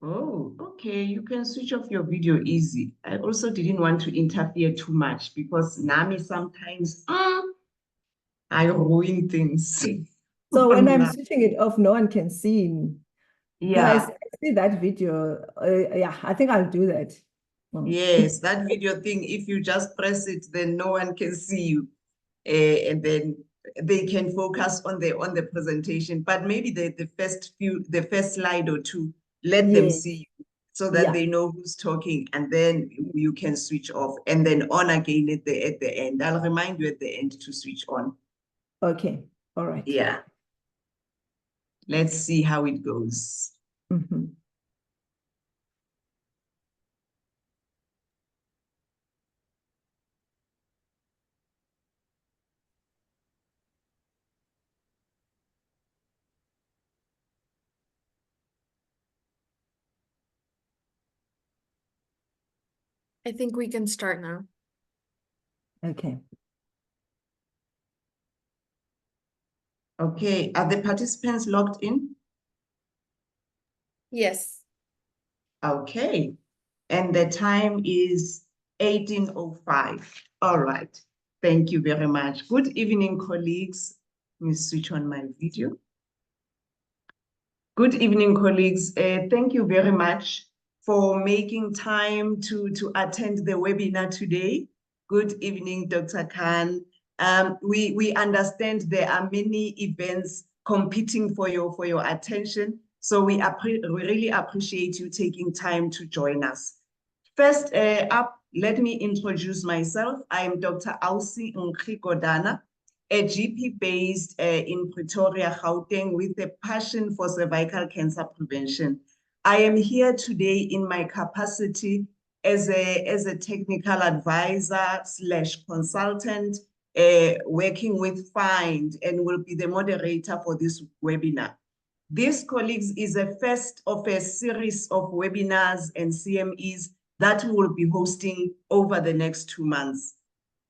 Oh, okay. You can switch off your video easy. I also didn't want to interfere too much because Nami sometimes I ruin things So when I'm online. switching it off, no one can see me. Guys, Yeah, I see that video. Yeah, I think I'll do that. Mm. yes, that video thing, if you just press it, then no one can see you. And then they can focus on the presentation. But maybe the first slide or two, let them Yes, see you so that yeah. they know who's talking, and then you can switch off and then on again at the end. I'll remind you at the end to switch on. Okay, all right. Yeah, let's see how it goes. Mhm. I think we can start now. Okay. Okay, are the participants logged in? Yes. Okay, and the time is 18:05. All right, thank you very much. Good evening, colleagues. Let me switch on my video. Good evening, colleagues. Thank you very much for making time to attend the webinar today. Good evening, Dr. Khan. We understand there are many events competing for your attention, so we really appreciate you taking time to join us. First up, let me introduce myself. I am Dr. Ausi Nkrikodana, a GP based in Pretoria, Gauteng, with a passion for cervical cancer prevention. I am here today in my capacity as a technical advisor / consultant working with FIND, and will be the moderator for this webinar. This, colleagues, is a first of a series of webinars and CMEs that we will be hosting over the next 2 months.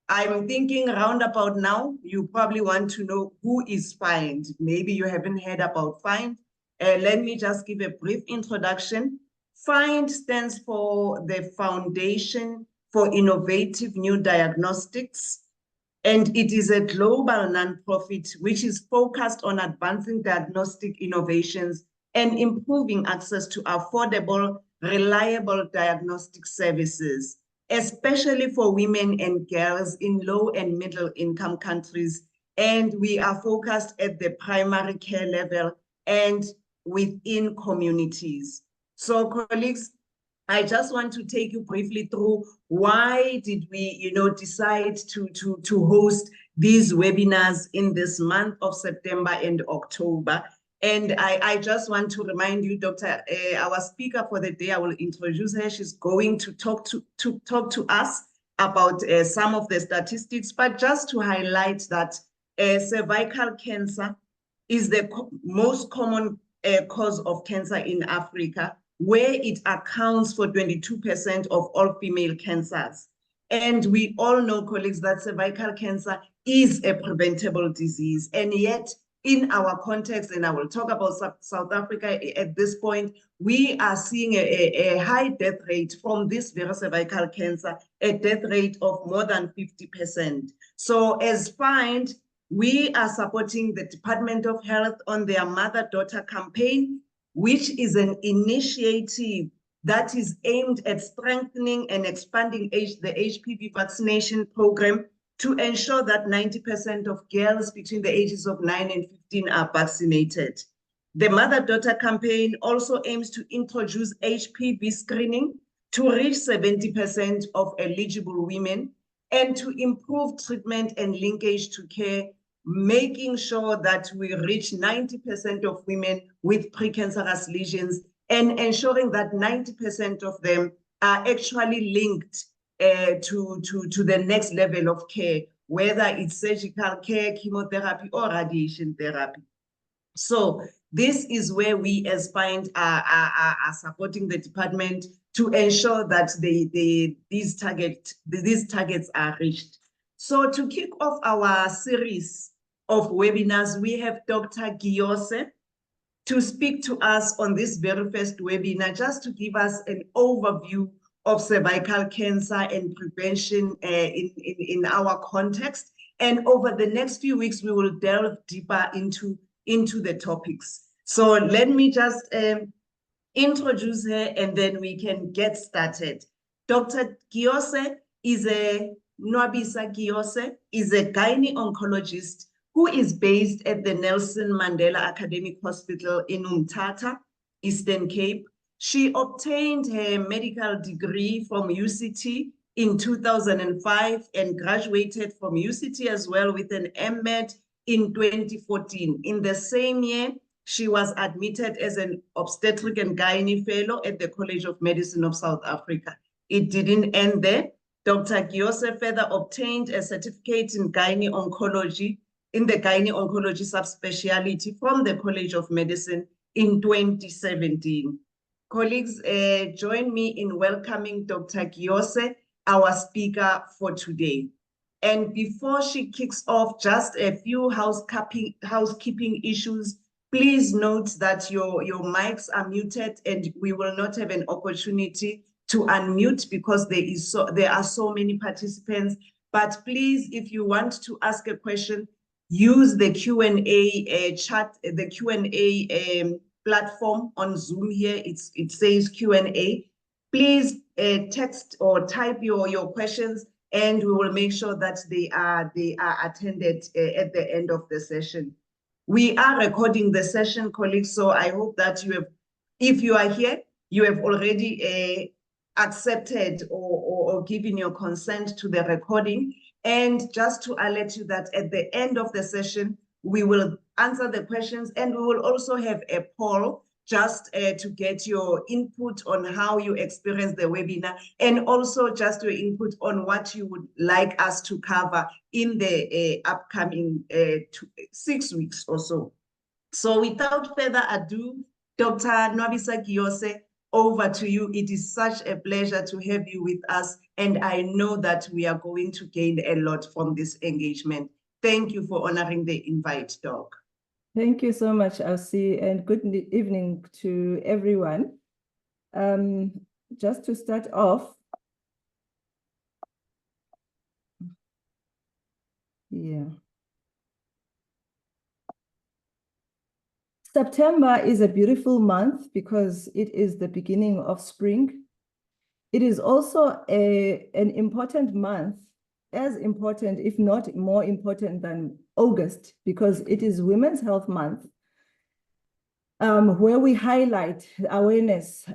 I'm thinking roundabout now, you probably want to know who is FIND. Maybe you haven't heard about FIND. Let me just give a brief introduction. FIND stands for the Foundation for Innovative New Diagnostics, and it is a global nonprofit which is focused on advancing diagnostic innovations and improving access to affordable, reliable diagnostic services, especially for women and girls in low and middle income countries. And we are focused at the primary care level and within communities. So, colleagues, I just want to take you briefly through why did we, decide to host these webinars in this month of September and October. And I just want to remind you, Dr. Our speaker for the day, I will introduce her. She's going to talk to us about some of the statistics, but just to highlight that cervical cancer is the most common cause of cancer in Africa, where it accounts for 22% of all female cancers. And we all know, colleagues, that cervical cancer is a preventable disease. And yet, in our context, and I will talk about South Africa at this point, we are seeing a high death rate from this very cervical cancer, a death rate of more than 50%. So as FIND, we are supporting the Department of Health on their mother-daughter campaign, which is an initiative that is aimed at strengthening and expanding the HPV vaccination program to ensure that 90% of girls between the ages of 9 and 15 are vaccinated. The mother-daughter campaign also aims to introduce HPV screening to reach 70% of eligible women and to improve treatment and linkage to care, making sure that we reach 90% of women with precancerous lesions and ensuring that 90% of them are actually linked to the next level of care, whether it's surgical care, chemotherapy, or radiation therapy. So this is where we as FIND are supporting the department to ensure that these targets are reached. So to kick off our series of webinars, we have Dr. Giyose to speak to us on this very first webinar, just to give us an overview of cervical cancer and prevention in our context. And over the next few weeks, we will delve deeper into the topics. So let me just introduce her and then we can get started. Dr. Giyose is Nwabisa Giyose is a gynae oncologist who is based at the Nelson Mandela Academic Hospital in Umtata, Eastern Cape. She obtained her medical degree from UCT in 2005 and graduated from UCT as well with an MMed in 2014. In the same year, she was admitted as an obstetric and gynae fellow at the College of Medicine of South Africa. It didn't end there. Dr. Giyose further obtained a certificate in gynae oncology in the gynae oncology subspecialty from the College of Medicine in 2017. Colleagues, join me in welcoming Dr. Giyose, our speaker for today. And before she kicks off, just a few housekeeping issues. Please note that your mics are muted and we will not have an opportunity to unmute because there are so many participants. But please, if you want to ask a question, use the Q&A chat, the Q&A platform on Zoom here. It says Q&A. Please text or type your questions and we will make sure that they are attended at the end of the session. We are recording the session, colleagues, so I hope that if you are here, you have already accepted or given your consent to the recording. And just to alert you that at the end of the session, we will answer the questions and we will also have a poll just to get your input on how you experience the webinar and also just your input on what you would like us to cover in the upcoming 6 weeks or so. So without further ado, Dr. Nwabisa Giyose, over to you. It is such a pleasure to have you with us, and I know that we are going to gain a lot from this engagement. Thank you for honoring the invite, Doc. Thank you so much, Elsie, and good evening to everyone. Just to start off, September is a beautiful month because it is the beginning of spring. It is also an important month, as important, if not more important than August, because it is Women's Health Month, where we highlight awareness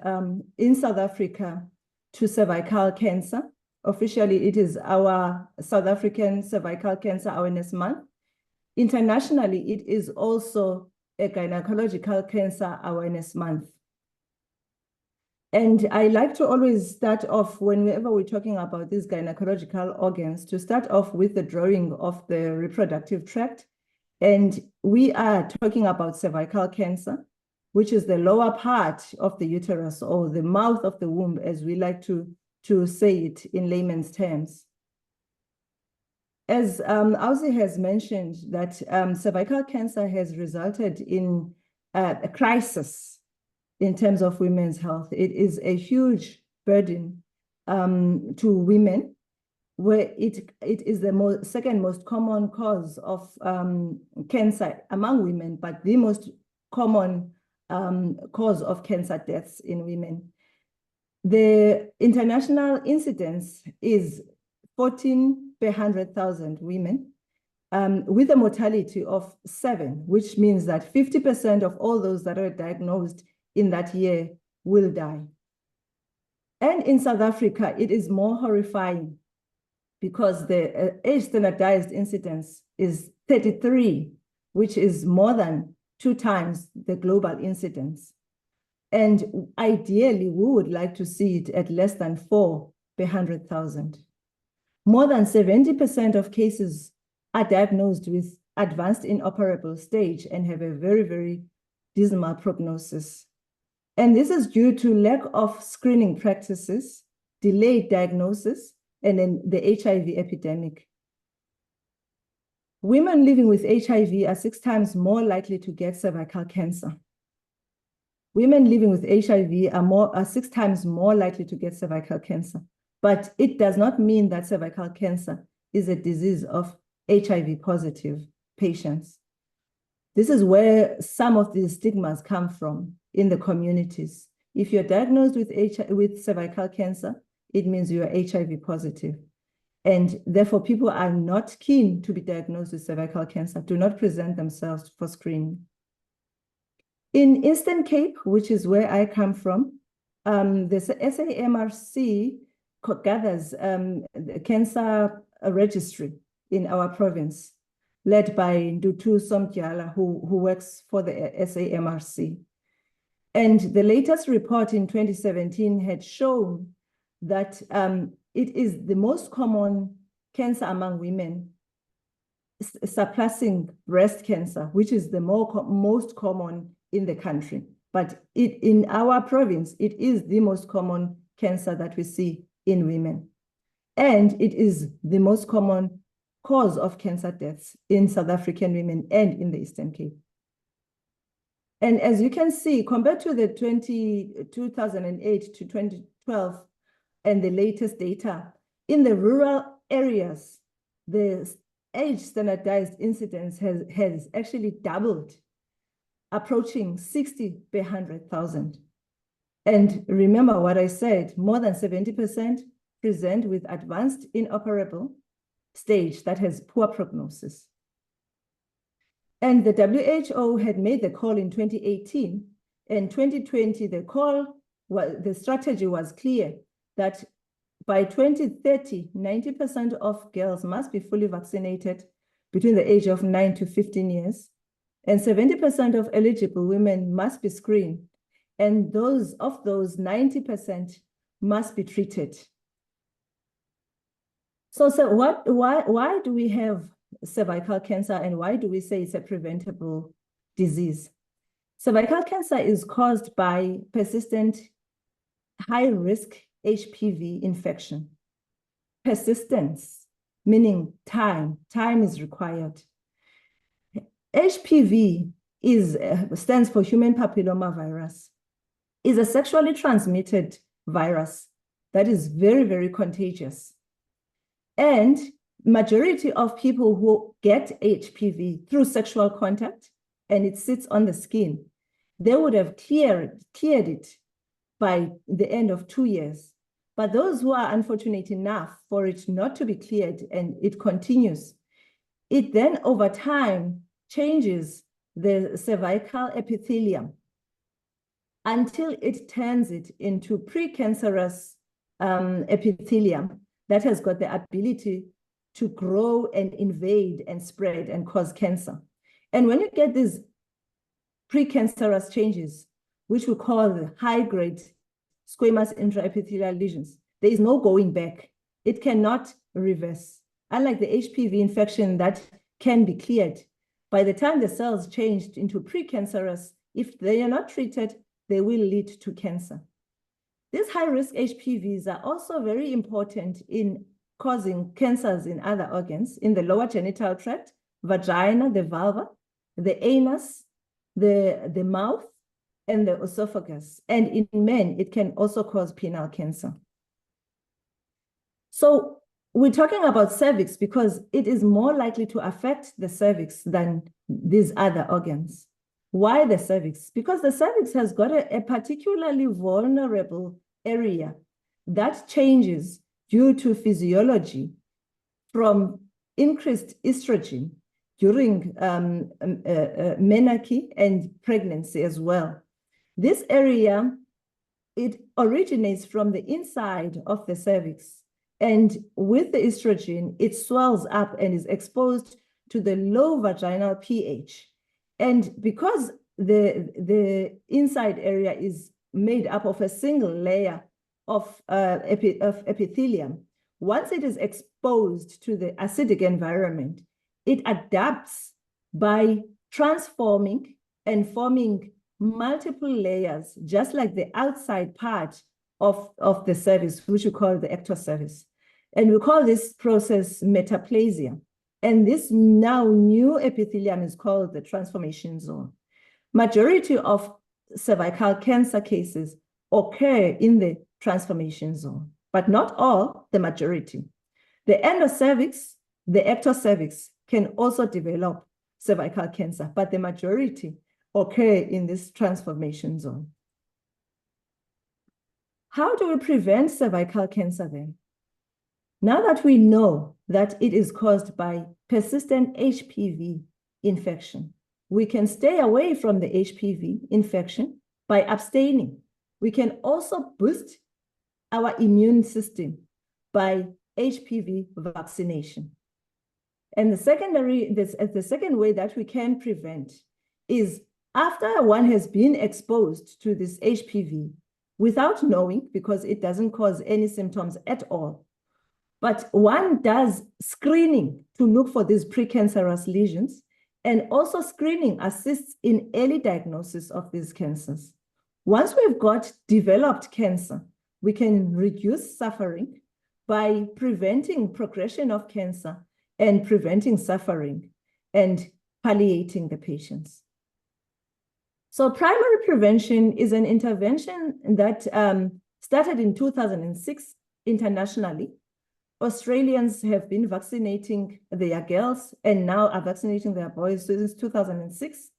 in South Africa to cervical cancer. Officially, it is our South African Cervical Cancer Awareness Month. Internationally, it is also a Gynecological Cancer Awareness Month. And I like to always start off, whenever we're talking about these gynecological organs, to start off with the drawing of the reproductive tract. And we are talking about cervical cancer, which is the lower part of the uterus or the mouth of the womb, as we like to say it in layman's terms. As Elsie has mentioned, that cervical cancer has resulted in a crisis in terms of women's health. It is a huge burden to women, where it is the second most common cause of cancer among women, but the most common cause of cancer deaths in women. The international incidence is 14 per 100,000 women, with a mortality of 7, which means that 50% of all those that are diagnosed in that year will die. And in South Africa, it is more horrifying because the age standardized incidence is 33, which is more than 2 times the global incidence. And ideally, we would like to see it at less than 4 per 100,000. More than 70% of cases are diagnosed with advanced inoperable stage and have a very, very dismal prognosis. And this is due to lack of screening practices, delayed diagnosis, and then the HIV epidemic. Women living with HIV are 6 times more likely to get cervical cancer. women living with HIV are 6 times more likely to get cervical cancer. But it does not mean that cervical cancer is a disease of HIV positive patients. This is where some of the stigmas come from in the communities. If you're diagnosed with cervical cancer, it means you are HIV positive. And therefore, people are not keen to be diagnosed with cervical cancer, do not present themselves for screening. In Eastern Cape, which is where I come from, the SAMRC gathers the cancer registry in our province, led by Ndutu Somtyala, who works for the SAMRC. And the latest report in 2017 had shown that it is the most common cancer among women, surpassing breast cancer, which is the most common in the country. But in our province, it is the most common cancer that we see in women. And it is the most common cause of cancer deaths in South African women and in the Eastern Cape. And as you can see, compared to the 2008 to 2012 and the latest data, in the rural areas, the age standardized incidence has actually doubled, approaching 60 per 100,000. And remember what I said, more than 70% present with advanced inoperable stage that has poor prognosis. And the WHO had made the call in 2018. In 2020, the strategy was clear that by 2030, 90% of girls must be fully vaccinated between the age of 9 to 15 years, and 70% of eligible women must be screened, and of those 90% must be treated. So why do we have cervical cancer, and why do we say it's a preventable disease? Cervical cancer is caused by persistent high-risk HPV infection. Persistence, meaning time is required. HPV stands for human papilloma virus, is a sexually transmitted virus that is very, very contagious. And majority of people who get HPV through sexual contact, and it sits on the skin, they would have cleared it by the end of 2 years. But those who are unfortunate enough for it not to be cleared and it continues, it then over time changes the cervical epithelium until it turns it into precancerous epithelium that has got the ability to grow and invade and spread and cause cancer. And when you get these precancerous changes, which we call the high-grade squamous intraepithelial lesions, there is no going back. It cannot reverse. Unlike the HPV infection that can be cleared, by the time the cells changed into precancerous, if they are not treated, they will lead to cancer. These high-risk HPVs are also very important in causing cancers in other organs, in the lower genital tract, vagina, the vulva, the anus, the mouth, and the esophagus. And in men, it can also cause penile cancer. So we're talking about cervix because it is more likely to affect the cervix than these other organs. Why the cervix? Because the cervix has got a particularly vulnerable area that changes due to physiology from increased estrogen during menarche and pregnancy as well. This area, it originates from the inside of the cervix. And with the estrogen, it swells up and is exposed to the low vaginal pH. And because the inside area is made up of a single layer of epithelium, once it is exposed to the acidic environment, it adapts by transforming and forming multiple layers, just like the outside part of the cervix, which we call the ectocervix. And we call this process metaplasia. And this now new epithelium is called the transformation zone. Majority of cervical cancer cases occur in the transformation zone, but not all, the majority. The endocervix, the ectocervix can also develop cervical cancer, but the majority occur in this transformation zone. How do we prevent cervical cancer then? Now that we know that it is caused by persistent HPV infection, we can stay away from the HPV infection by abstaining. We can also boost our immune system by HPV vaccination. And the second way that we can prevent is after one has been exposed to this HPV without knowing, because it doesn't cause any symptoms at all, but one does screening to look for these precancerous lesions, and also screening assists in early diagnosis of these cancers. Once we've got developed cancer, we can reduce suffering by preventing progression of cancer and preventing suffering and palliating the patients. So primary prevention is an intervention that started in 2006 internationally. Australians have been vaccinating their girls and now are vaccinating their boys since 2006.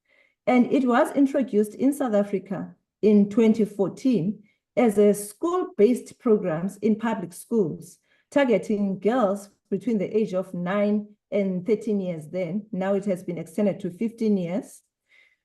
And it was introduced in South Africa in 2014 as a school-based programs in public schools, targeting girls between the age of 9 and 13 years then. Now it has been extended to 15 years.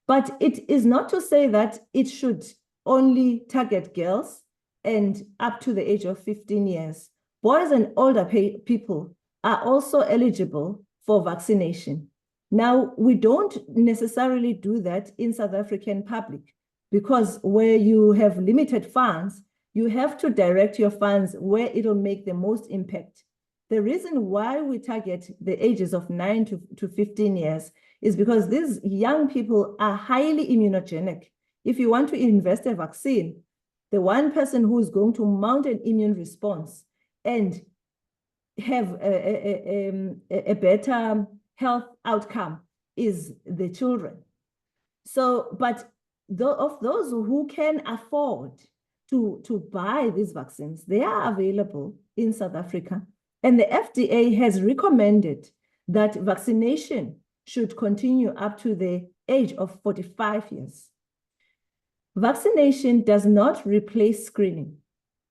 But it is not to say that it should only target girls and up to the age of 15 years. Boys and older people are also eligible for vaccination. Now, we don't necessarily do that in South African public, because where you have limited funds, you have to direct your funds where it'll make the most impact. The reason why we target the ages of 9 to 15 years is because these young people are highly immunogenic. If you want to invest a vaccine, the one person who is going to mount an immune response and have a better health outcome is the children. So, but of those who can afford to buy these vaccines, they are available in South Africa. And the FDA has recommended that vaccination should continue up to the age of 45 years. Vaccination does not replace screening.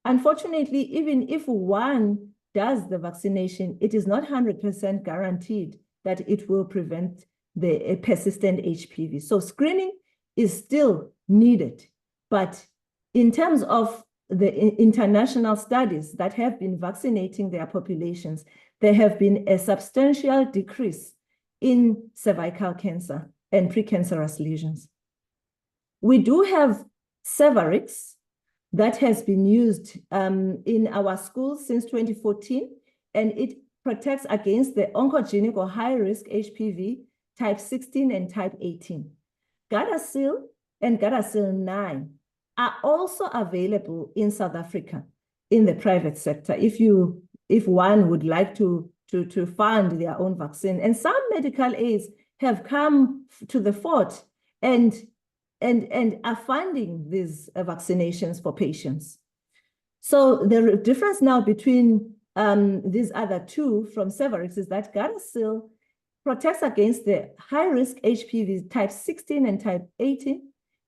Unfortunately, even if one does the vaccination, it is not 100% guaranteed that it will prevent the persistent HPV. So screening is still needed. But in terms of the international studies that have been vaccinating their populations, there have been a substantial decrease in cervical cancer and precancerous lesions. We do have Cervarix that has been used in our schools since 2014, and it protects against the oncogenic or high-risk HPV type 16 and type 18. Gardasil and Gardasil 9 are also available in South Africa in the private sector if one would like to fund their own vaccine. And some medical aids have come to the fort and are funding these vaccinations for patients. So the difference now between these other two from Cervarix is that Gardasil protects against the high-risk HPV type 16 and type 18,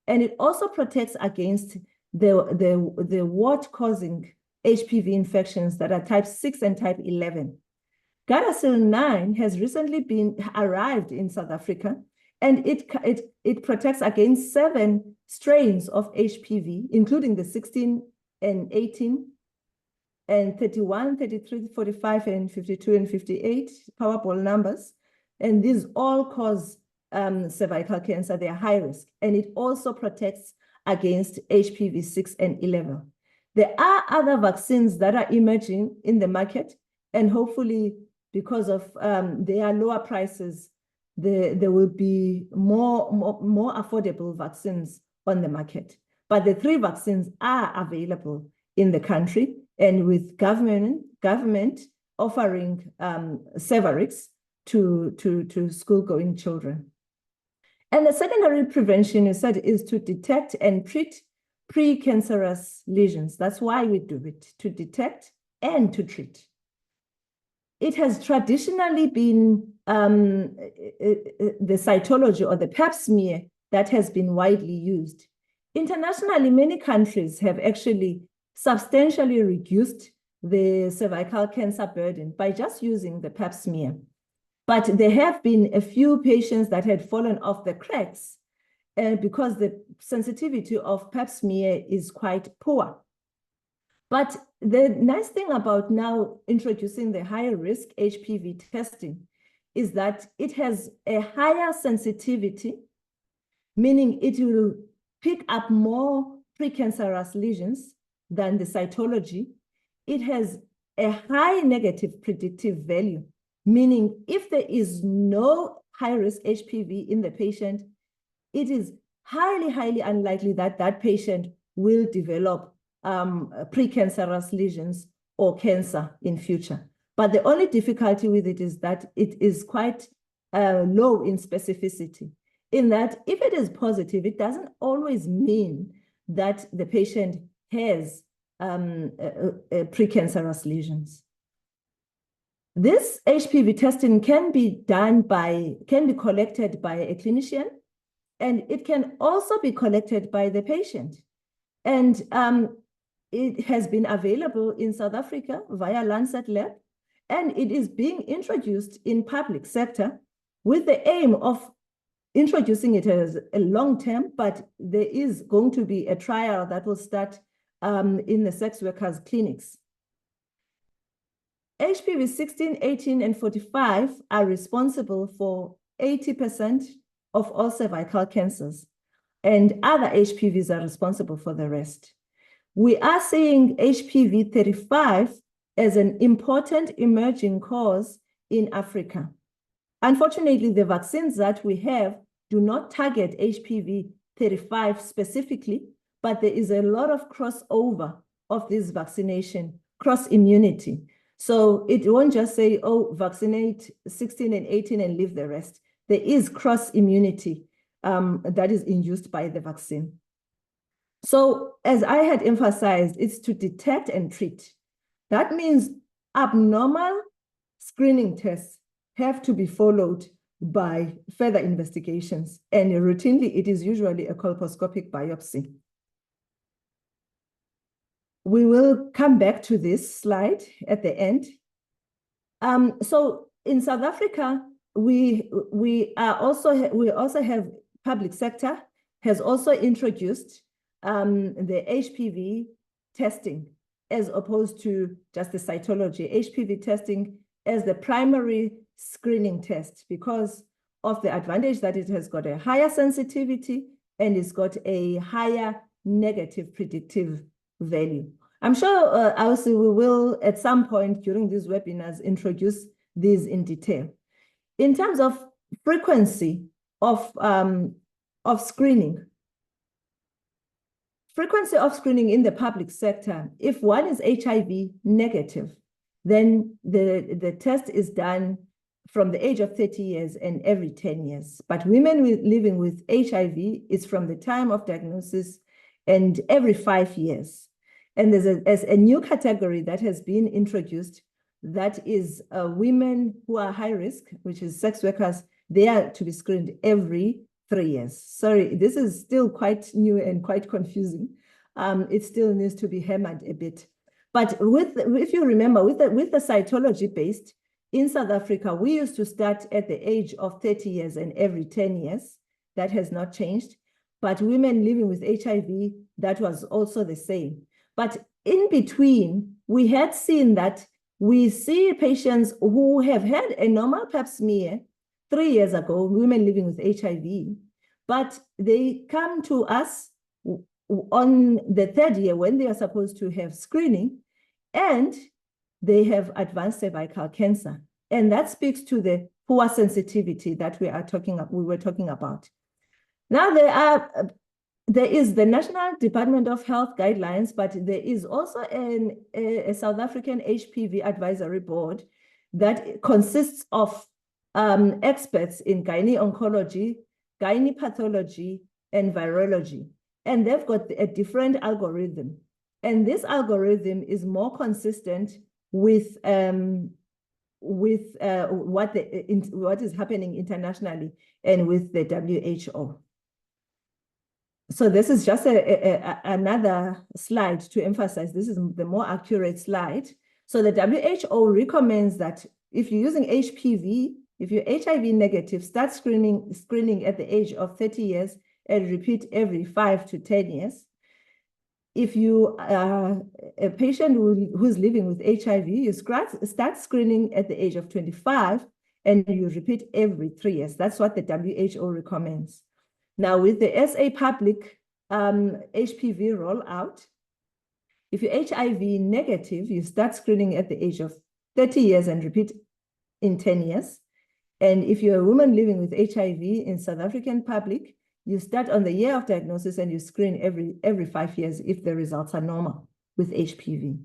and it also protects against the wart-causing HPV infections that are type 6 and type 11. Gardasil 9 has recently arrived in South Africa, and it protects against 7 strains of HPV, including the 16 and 18, and 31, 33, 45, and 52, and 58 Powerball numbers. And these all cause cervical cancer. They are high risk. And it also protects against HPV 6 and 11. There are other vaccines that are emerging in the market, and hopefully because of their lower prices, there will be more affordable vaccines on the market. But the 3 vaccines are available in the country, and with government offering Cervarix to school-going children. And the secondary prevention, you said, is to detect and treat precancerous lesions. That's why we do it, to detect and to treat. It has traditionally been the cytology or the pap smear that has been widely used. Internationally, many countries have actually substantially reduced the cervical cancer burden by just using the pap smear. But there have been a few patients that had fallen off the cracks because the sensitivity of pap smear is quite poor. But the nice thing about now introducing the higher risk HPV testing is that it has a higher sensitivity, meaning it will pick up more precancerous lesions than the cytology. It has a high negative predictive value, meaning if there is no high risk HPV in the patient, it is highly, highly unlikely that that patient will develop precancerous lesions or cancer in future. But the only difficulty with it is that it is quite low in specificity, in that if it is positive, it doesn't always mean that the patient has precancerous lesions. This HPV testing can be collected by a clinician, and it can also be collected by the patient. And it has been available in South Africa via Lancet Lab, and it is being introduced in public sector with the aim of introducing it as a long term, but there is going to be a trial that will start in the sex workers' clinics. HPV 16, 18, and 45 are responsible for 80% of all cervical cancers, and other HPVs are responsible for the rest. We are seeing HPV 35 as an important emerging cause in Africa. Unfortunately, the vaccines that we have do not target HPV 35 specifically, but there is a lot of crossover of this vaccination, cross-immunity. So it won't just say, oh, vaccinate 16 and 18 and leave the rest. There is cross-immunity that is induced by the vaccine. So as I had emphasized, it's to detect and treat. That means abnormal screening tests have to be followed by further investigations. And routinely, it is usually a colposcopic biopsy. We will come back to this slide at the end. So in South Africa, we also have public sector has also introduced the HPV testing as opposed to just the cytology, HPV testing as the primary screening test because of the advantage that it has got a higher sensitivity and it's got a higher negative predictive value. I'm sure also we will at some point during these webinars introduce these in detail. In terms of frequency of screening, frequency of screening in the public sector, if one is HIV negative, then the test is done from the age of 30 years and every 10 years. But women living with HIV is from the time of diagnosis and every 5 years. And there's a new category that has been introduced that is women who are high risk, which is sex workers. They are to be screened every 3 years. Sorry, this is still quite new and quite confusing. It still needs to be hammered a bit. But if you remember, with the cytology based, in South Africa, we used to start at the age of 30 years and every 10 years. That has not changed. But women living with HIV, that was also the same. But in between, we had seen that we see patients who have had a normal pap smear 3 years ago, women living with HIV, but they come to us on the 3rd year when they are supposed to have screening, and they have advanced cervical cancer. And that speaks to the poor sensitivity that we were talking about. Now there is the National Department of Health guidelines, but there is also a South African HPV advisory board that consists of experts in gynae oncology, gynae pathology, and virology. And they've got a different algorithm. And this algorithm is more consistent with what is happening internationally and with the WHO. So this is just another slide to emphasize. This is the more accurate slide. So the WHO recommends that if you're using HPV, if you're HIV negative, start screening at the age of 30 years and repeat every 5 to 10 years. If you are a patient who's living with HIV, you start screening at the age of 25 and you repeat every 3 years. That's what the WHO recommends. Now, with the SA public HPV rollout, if you're HIV negative, you start screening at the age of 30 years and repeat in 10 years. And if you're a woman living with HIV in South African public, you start on the year of diagnosis and you screen every 5 years if the results are normal with HPV.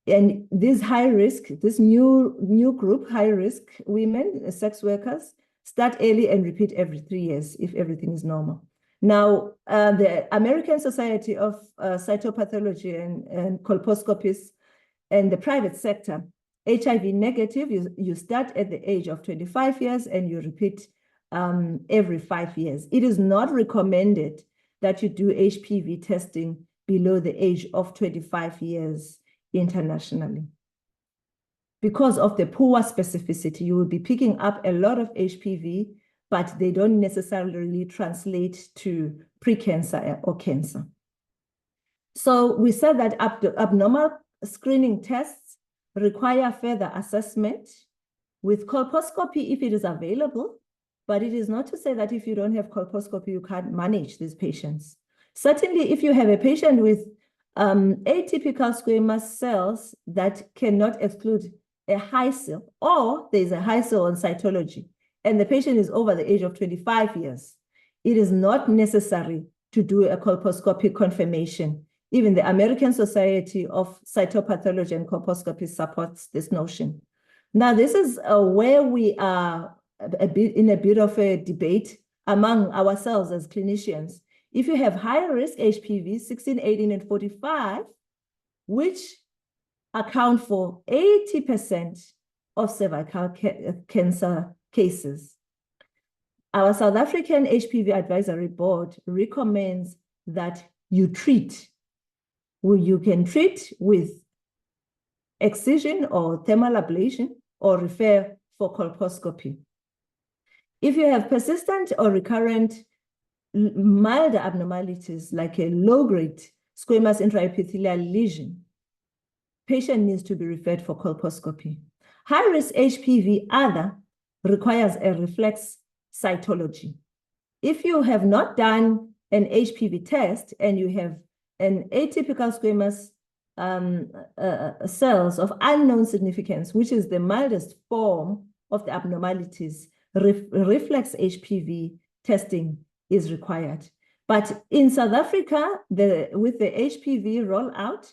And this high risk, this new group, high risk women, sex workers, start early and repeat every 3 years if everything is normal. Now, the American Society of Cytopathology and Colposcopists and the private sector, HIV negative, you start at the age of 25 years and you repeat every 5 years. It is not recommended that you do HPV testing below the age of 25 years internationally. Because of the poor specificity, you will be picking up a lot of HPV, but they don't necessarily translate to precancer or cancer. So we said that abnormal screening tests require further assessment with colposcopy if it is available, but it is not to say that if you don't have colposcopy, you can't manage these patients. Certainly, if you have a patient with atypical squamous cells that cannot exclude a high cell, or there's a high cell on cytology, and the patient is over the age of 25 years, it is not necessary to do a colposcopy confirmation. Even the American Society of Cytopathology and Colposcopy supports this notion. Now, this is where we are in a bit of a debate among ourselves as clinicians. If you have high risk HPV, 16, 18, and 45, which account for 80% of cervical cancer cases, our South African HPV Advisory Board recommends that you treat. You can treat with excision or thermal ablation or refer for colposcopy. If you have persistent or recurrent milder abnormalities like a low-grade squamous intraepithelial lesion, patient needs to be referred for colposcopy. High-risk HPV other requires a reflex cytology. If you have not done an HPV test and you have an atypical squamous cells of unknown significance, which is the mildest form of the abnormalities, reflex HPV testing is required. But in South Africa, with the HPV rollout,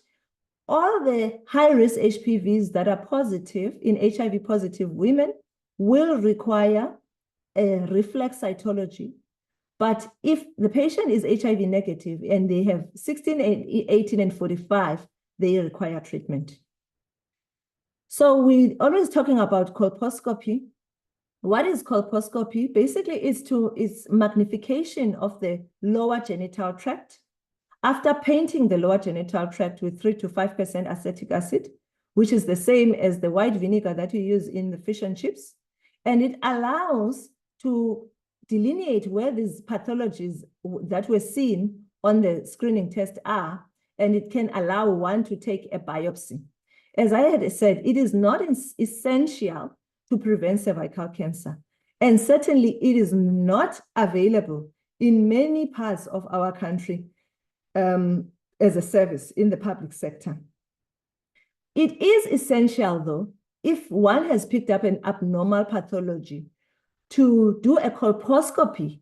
all the high-risk HPVs that are positive in HIV positive women will require a reflex cytology. But if the patient is HIV negative and they have 16, 18, and 45, they require treatment. So we're always talking about colposcopy. What is colposcopy? Basically, it's magnification of the lower genital tract after painting the lower genital tract with 3 to 5% acetic acid, which is the same as the white vinegar that you use in the fish and chips. And it allows to delineate where these pathologies that were seen on the screening test are, and it can allow one to take a biopsy. As I had said, it is not essential to prevent cervical cancer. And certainly it is not available in many parts of our country as a service in the public sector. It is essential, though, if one has picked up an abnormal pathology, to do a colposcopy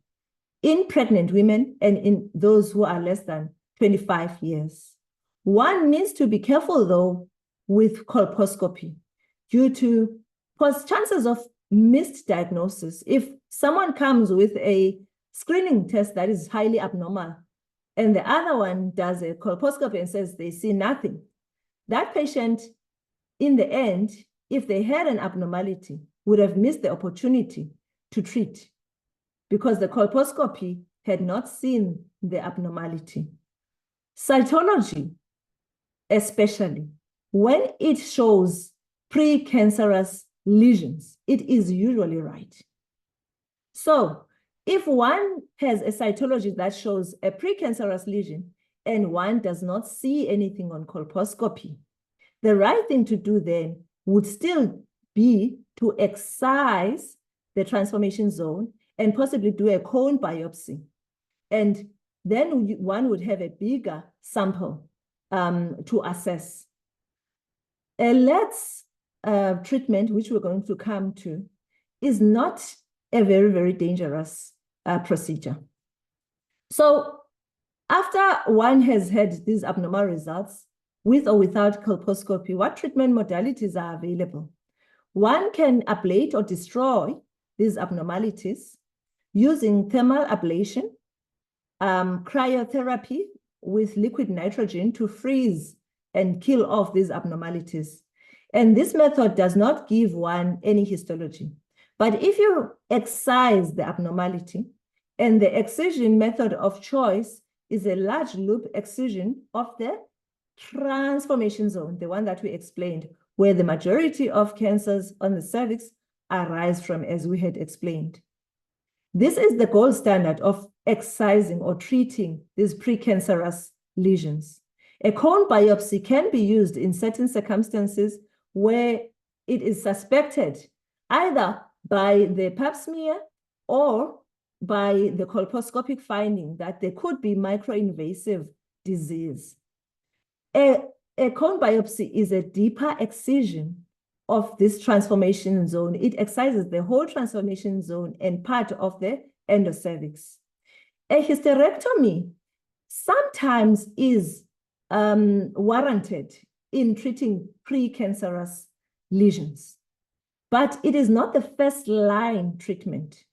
in pregnant women and in those who are less than 25 years. One needs to be careful, though, with colposcopy due to chances of missed diagnosis. If someone comes with a screening test that is highly abnormal, and the other one does a colposcopy and says they see nothing, that patient, in the end, if they had an abnormality, would have missed the opportunity to treat because the colposcopy had not seen the abnormality. Cytology, especially, when it shows precancerous lesions, it is usually right. So if one has a cytology that shows a precancerous lesion and one does not see anything on colposcopy, the right thing to do then would still be to excise the transformation zone and possibly do a cone biopsy. And then one would have a bigger sample to assess. A LETS treatment, which we're going to come to, is not a very, very dangerous procedure. So after one has had these abnormal results, with or without colposcopy, what treatment modalities are available? One can ablate or destroy these abnormalities using thermal ablation, cryotherapy with liquid nitrogen to freeze and kill off these abnormalities. And this method does not give one any histology. But if you excise the abnormality, and the excision method of choice is a large loop excision of the transformation zone, the one that we explained, where the majority of cancers on the cervix arise from, as we had explained. This is the gold standard of excising or treating these precancerous lesions. A cone biopsy can be used in certain circumstances where it is suspected either by the pap smear or by the colposcopic finding that there could be microinvasive disease. A cone biopsy is a deeper excision of this transformation zone. It excises the whole transformation zone and part of the endocervix. A hysterectomy sometimes is warranted in treating precancerous lesions, but it is not the first line treatment.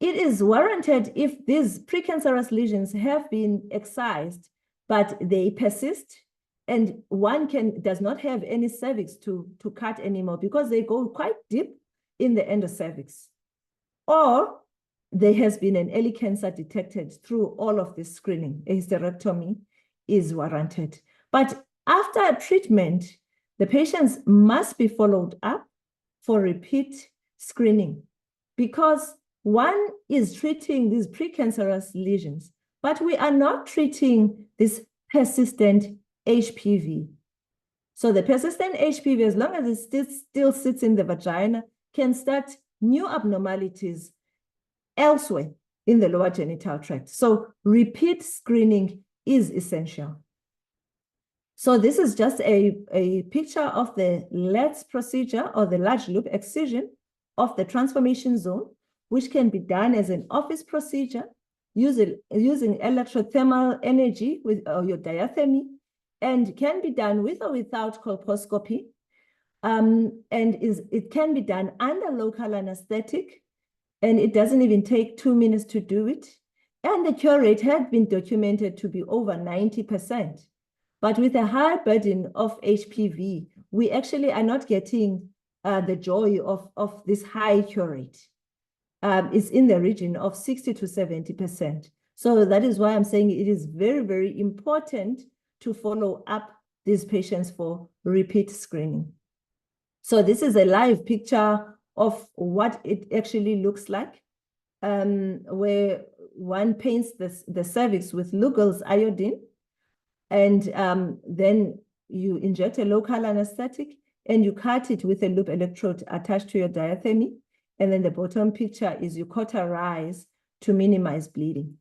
It is warranted if these precancerous lesions have been excised, but they persist and one does not have any cervix to cut anymore because they go quite deep in the endocervix. Or there has been an early cancer detected through all of this screening. A hysterectomy is warranted. But after treatment, the patients must be followed up for repeat screening because one is treating these precancerous lesions, but we are not treating this persistent HPV. So the persistent HPV, as long as it still sits in the vagina, can start new abnormalities elsewhere in the lower genital tract. So repeat screening is essential. So this is just a picture of the LETS procedure or the large loop excision of the transformation zone, which can be done as an office procedure using electrothermal energy with your diathermy, and can be done with or without colposcopy. It can be done under local anesthetic, and it doesn't even take 2 minutes to do it. And the cure rate had been documented to be over 90%. But with a high burden of HPV, we actually are not getting the joy of this high cure rate. It's in the region of 60 to 70%. So that is why I'm saying it is very, very important to follow up these patients for repeat screening. So this is a live picture of what it actually looks like, where one paints the cervix with Lugol's iodine, and then you inject a local anesthetic and you cut it with a loop electrode attached to your diathermy. And then the bottom picture is you cauterize to minimize bleeding.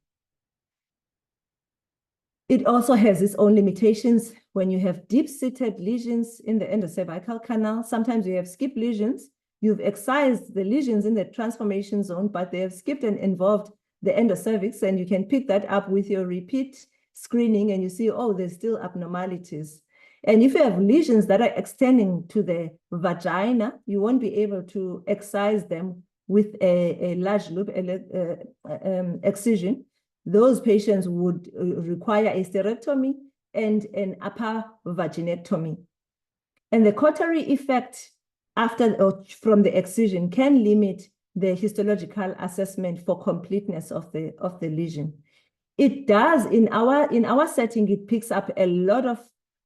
It also has its own limitations when you have deep-seated lesions in the endocervical canal. Sometimes you have skip lesions. You've excised the lesions in the transformation zone, but they have skipped and involved the endocervix, and you can pick that up with your repeat screening and you see, oh, there's still abnormalities. And if you have lesions that are extending to the vagina, you won't be able to excise them with a large loop excision. Those patients would require a hysterectomy and an upper vaginectomy. And the cautery effect after or from the excision can limit the histological assessment for completeness of the lesion. It does in our setting, it picks up a lot of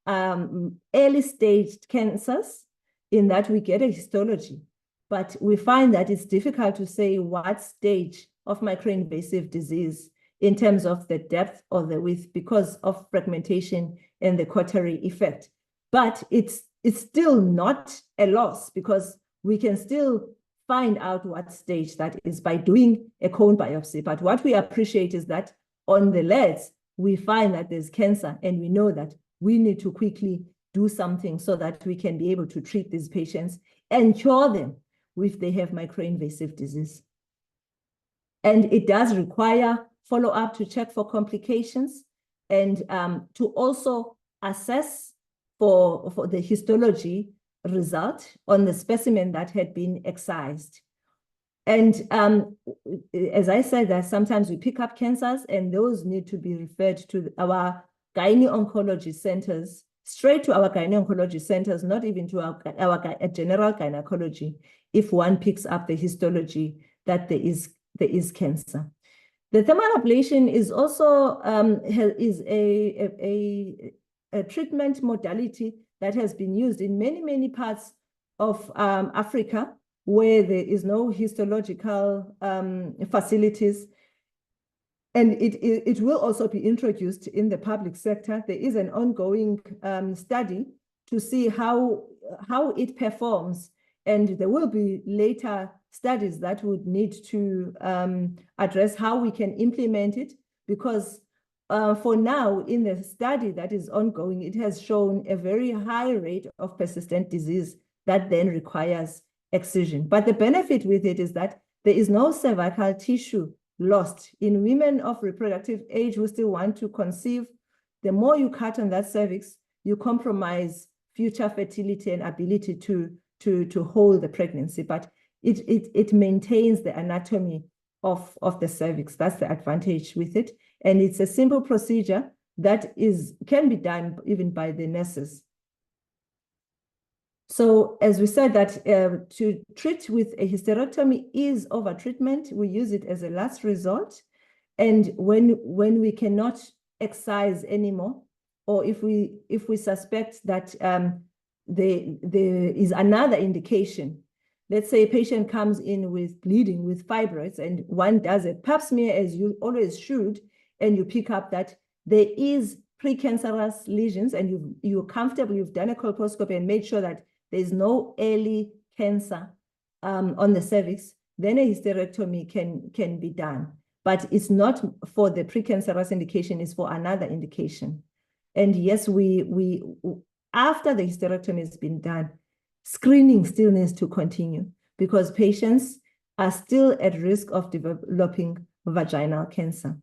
early stage cancers in that we get a histology, but we find that it's difficult to say what stage of microinvasive disease in terms of the depth or the width because of fragmentation and the cautery effect. But it's still not a loss because we can still find out what stage that is by doing a cone biopsy. But what we appreciate is that on the leads, we find that there's cancer and we know that we need to quickly do something so that we can be able to treat these patients and cure them if they have microinvasive disease. And it does require follow-up to check for complications and to also assess for the histology result on the specimen that had been excised. And as I said, that sometimes we pick up cancers and those need to be referred to our gyne-oncology centers, straight to our gyne-oncology centers, not even to our general gynecology, if one picks up the histology that there is cancer. The thermal ablation is also a treatment modality that has been used in many parts of Africa where there is no histological facilities. And it will also be introduced in the public sector. There is an ongoing study to see how it performs. And there will be later studies that would need to address how we can implement it, because for now, in the study that is ongoing, it has shown a very high rate of persistent disease that then requires excision. But the benefit with it is that there is no cervical tissue lost. In women of reproductive age who still want to conceive, the more you cut on that cervix, you compromise future fertility and ability to hold the pregnancy. But it maintains the anatomy of the cervix. That's the advantage with it. And it's a simple procedure that can be done even by the nurses. So as we said that to treat with a hysterectomy is over-treatment. We use it as a last resort. And when we cannot excise anymore, or if we suspect that there is another indication, let's say a patient comes in with bleeding, with fibroids, and one does a pap smear as you always should, and you pick up that there is precancerous lesions and you're comfortable, you've done a colposcopy and made sure that there's no early cancer on the cervix, then a hysterectomy can be done. But it's not for the precancerous indication, it's for another indication. And yes, we after the hysterectomy has been done, screening still needs to continue because patients are still at risk of developing vaginal cancer.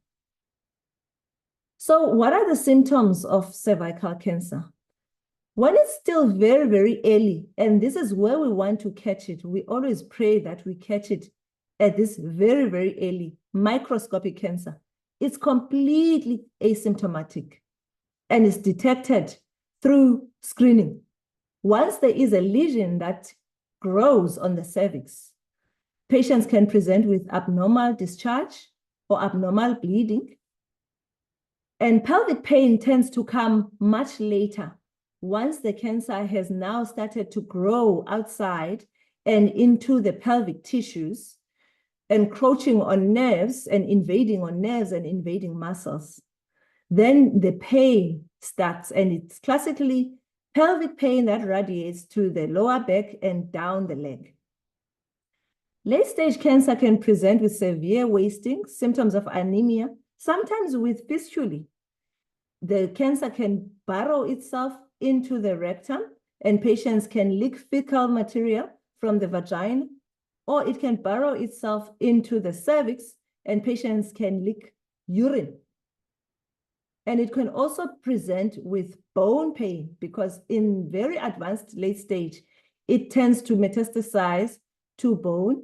So what are the symptoms of cervical cancer? When it's still very, very early, and this is where we want to catch it, we always pray that we catch it at this very, very early microscopic cancer. It's completely asymptomatic and is detected through screening. Once there is a lesion that grows on the cervix, patients can present with abnormal discharge or abnormal bleeding. And pelvic pain tends to come much later once the cancer has now started to grow outside and into the pelvic tissues, encroaching on nerves and invading muscles. Then the pain starts, and it's classically pelvic pain that radiates to the lower back and down the leg. Late-stage cancer can present with severe wasting, symptoms of anemia, sometimes with fistulae. The cancer can burrow itself into the rectum, and patients can leak fecal material from the vagina, or it can burrow itself into the cervix, and patients can leak urine. And it can also present with bone pain because in very advanced late stage, it tends to metastasize to bone,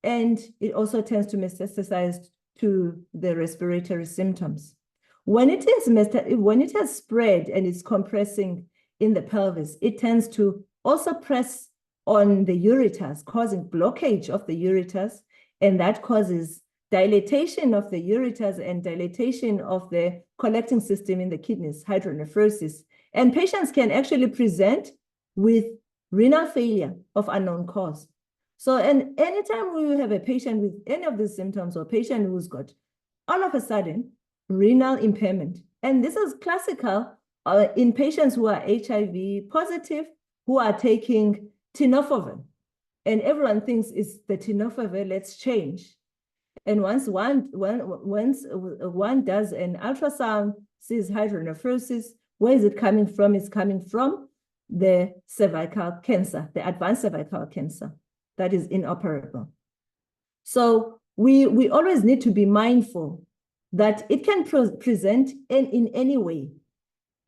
and it also tends to metastasize to the respiratory symptoms. When it has spread and is compressing in the pelvis, it tends to also press on the ureters, causing blockage of the ureters, and that causes dilatation of the ureters and dilatation of the collecting system in the kidneys, hydronephrosis. And patients can actually present with renal failure of unknown cause. So, and anytime we have a patient with any of these symptoms or patient who's got all of a sudden renal impairment, and this is classical in patients who are HIV positive, who are taking tenofovir, and everyone thinks it's the tenofovir, let's change. And once one does an ultrasound, sees hydronephrosis, where is it coming from? It's coming from the cervical cancer, the advanced cervical cancer that is inoperable. So we always need to be mindful that it can present in any way.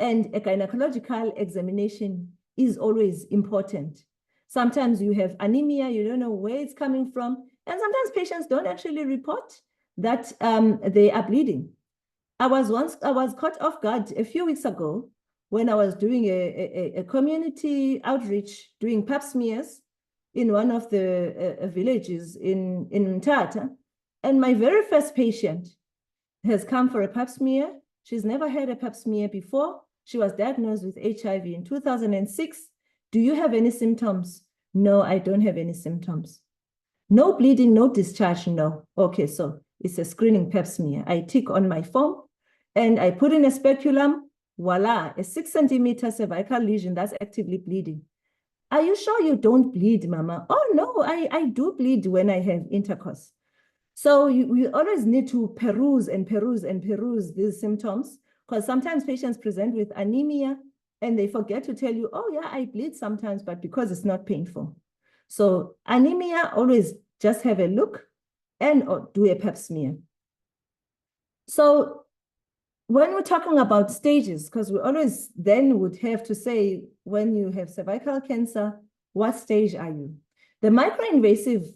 And a gynecological examination is always important. Sometimes you have anemia, you don't know where it's coming from. And sometimes patients don't actually report that they are bleeding. I was caught off guard a few weeks ago when I was doing a community outreach, doing pap smears in one of the villages in Mthatha. And my very first patient has come for a pap smear. She's never had a pap smear before. She was diagnosed with HIV in 2006. Do you have any symptoms? No, I don't have any symptoms. No bleeding, no discharge, no. Okay, so it's a screening pap smear. I tick on my form and I put in a speculum, voila, a 6 centimeter cervical lesion that's actively bleeding. Are you sure you don't bleed, mama? Oh no, I do bleed when I have intercourse. So we always need to peruse these symptoms, because sometimes patients present with anemia and they forget to tell you, oh yeah, I bleed sometimes, but because it's not painful. So anemia, always just have a look and or do a pap smear. So when we're talking about stages, because we always then would have to say, when you have cervical cancer, what stage are you? The microinvasive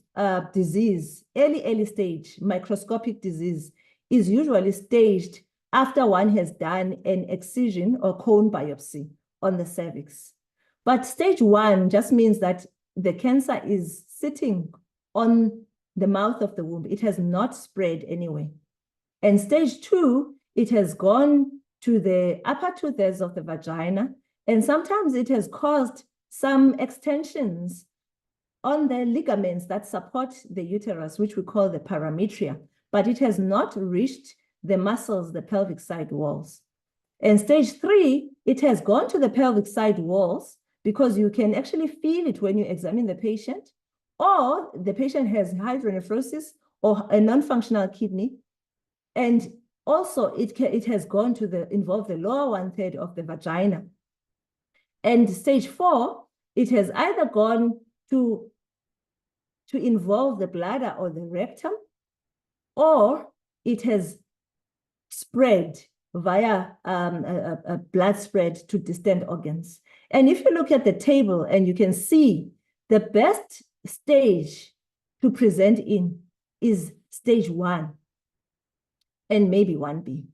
disease, early stage, microscopic disease, is usually staged after one has done an excision or cone biopsy on the cervix. But stage 1 just means that the cancer is sitting on the mouth of the womb. It has not spread anyway. And stage 2, it has gone to the upper 2/3 of the vagina, and sometimes it has caused some extensions on the ligaments that support the uterus, which we call the parametria, but it has not reached the muscles, the pelvic side walls. And stage 3, it has gone to the pelvic side walls, because you can actually feel it when you examine the patient, or the patient has hydronephrosis or a non-functional kidney. And also it has gone to involve the lower 1/3 of the vagina. And stage 4, it has either gone to involve the bladder or the rectum, or it has spread via a blood spread to distant organs. And if you look at the table, and you can see the best stage to present in is stage 1 and maybe 1B.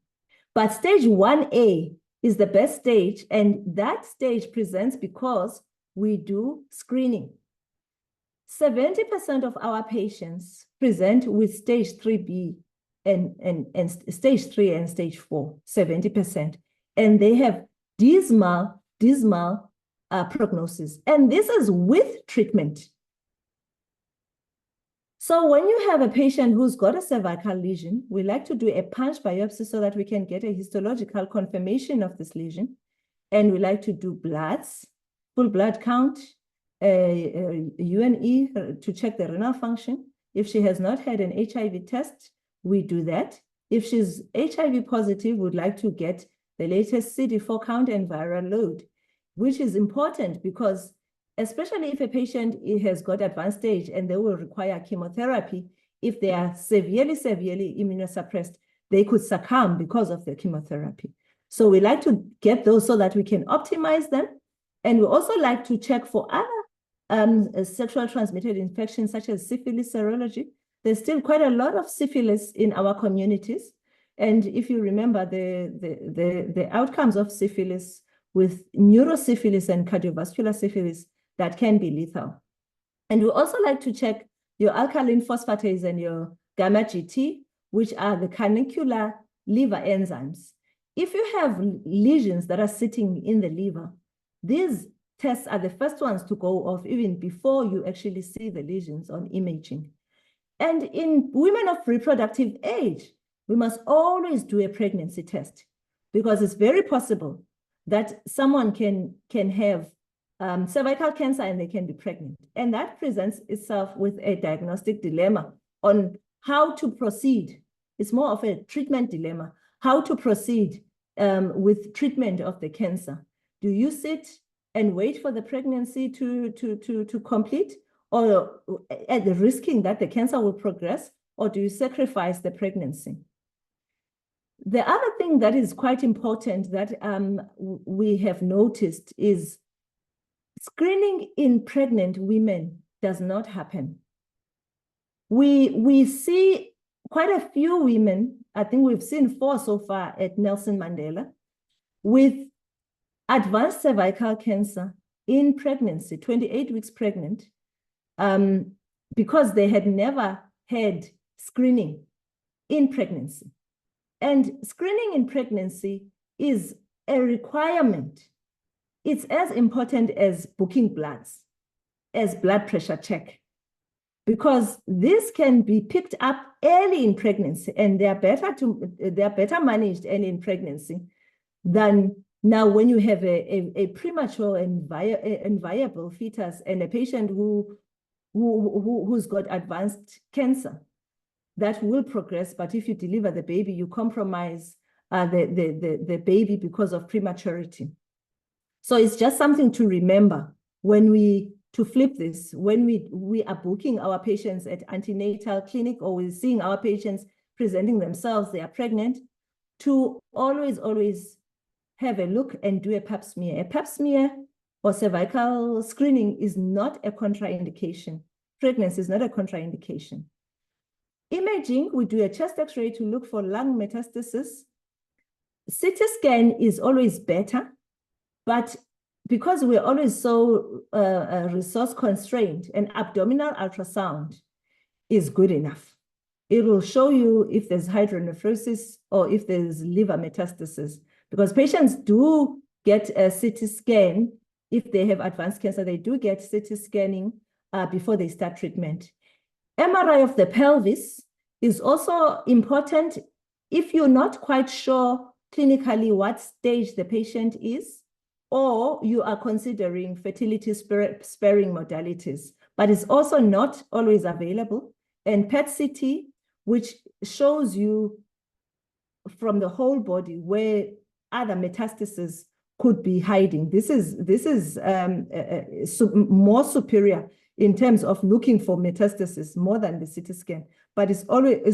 But stage 1A is the best stage, and that stage presents because we do screening. 70% of our patients present with stage 3B and stage 3 and stage 4, 70%. And they have dismal prognosis. And this is with treatment. So when you have a patient who's got a cervical lesion, we like to do a punch biopsy so that we can get a histological confirmation of this lesion. And we like to do bloods, full blood count, UNE to check the renal function. If she has not had an HIV test, we do that. If she's HIV positive, we'd like to get the latest CD4 count and viral load, which is important because especially if a patient has got advanced stage and they will require chemotherapy, if they are severely immunosuppressed, they could succumb because of the chemotherapy. So we like to get those so that we can optimize them. And we also like to check for other sexual transmitted infections such as syphilis serology. There's still quite a lot of syphilis in our communities. And if you remember the outcomes of syphilis with neurosyphilis and cardiovascular syphilis, that can be lethal. And we also like to check your alkaline phosphatase and your gamma GT, which are the canicular liver enzymes. If you have lesions that are sitting in the liver, these tests are the first ones to go off even before you actually see the lesions on imaging. And in women of reproductive age, we must always do a pregnancy test because it's very possible that someone can have cervical cancer and they can be pregnant. And that presents itself with a diagnostic dilemma on how to proceed. It's more of a treatment dilemma, how to proceed with treatment of the cancer. Do you sit and wait for the pregnancy to complete, or at the risking that the cancer will progress, or do you sacrifice the pregnancy? The other thing that is quite important that we have noticed is screening in pregnant women does not happen. We see quite a few women, I think we've seen 4 so far at Nelson Mandela, with advanced cervical cancer in pregnancy, 28 weeks pregnant, because they had never had screening in pregnancy. And screening in pregnancy is a requirement. It's as important as booking bloods, as blood pressure check, because this can be picked up early in pregnancy, and they are better managed early in pregnancy than now when you have a premature and viable fetus and a patient who's got advanced cancer that will progress. But if you deliver the baby, you compromise the baby because of prematurity. So it's just something to remember when to flip this, when we are booking our patients at antenatal clinic, or we're seeing our patients presenting themselves, they are pregnant, to always have a look and do a pap smear. A pap smear or cervical screening is not a contraindication. Pregnancy is not a contraindication. Imaging, we do a chest X-ray to look for lung metastasis. CT scan is always better, but because we're always so resource constrained, an abdominal ultrasound is good enough. It will show you if there's hydronephrosis or if there's liver metastasis, because patients do get a CT scan. If they have advanced cancer, they do get CT scanning before they start treatment. MRI of the pelvis is also important if you're not quite sure clinically what stage the patient is, or you are considering fertility sparing modalities, but it's also not always available. And PET-CT, which shows you from the whole body where other metastases could be hiding. This is more superior in terms of looking for metastasis more than the CT scan, but it's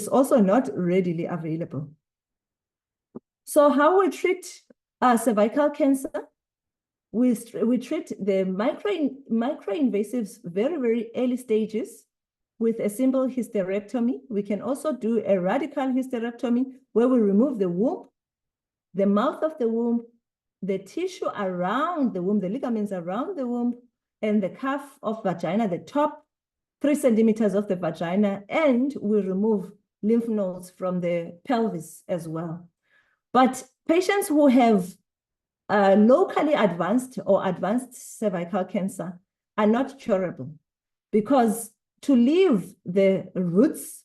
also not readily available. So how we treat cervical cancer? We treat the microinvasives very early stages with a simple hysterectomy. We can also do a radical hysterectomy where we remove the womb, the mouth of the womb, the tissue around the womb, the ligaments around the womb, and the cuff of vagina, the top 3 centimeters of the vagina, and we remove lymph nodes from the pelvis as well. But patients who have locally advanced or advanced cervical cancer are not curable, because to leave the roots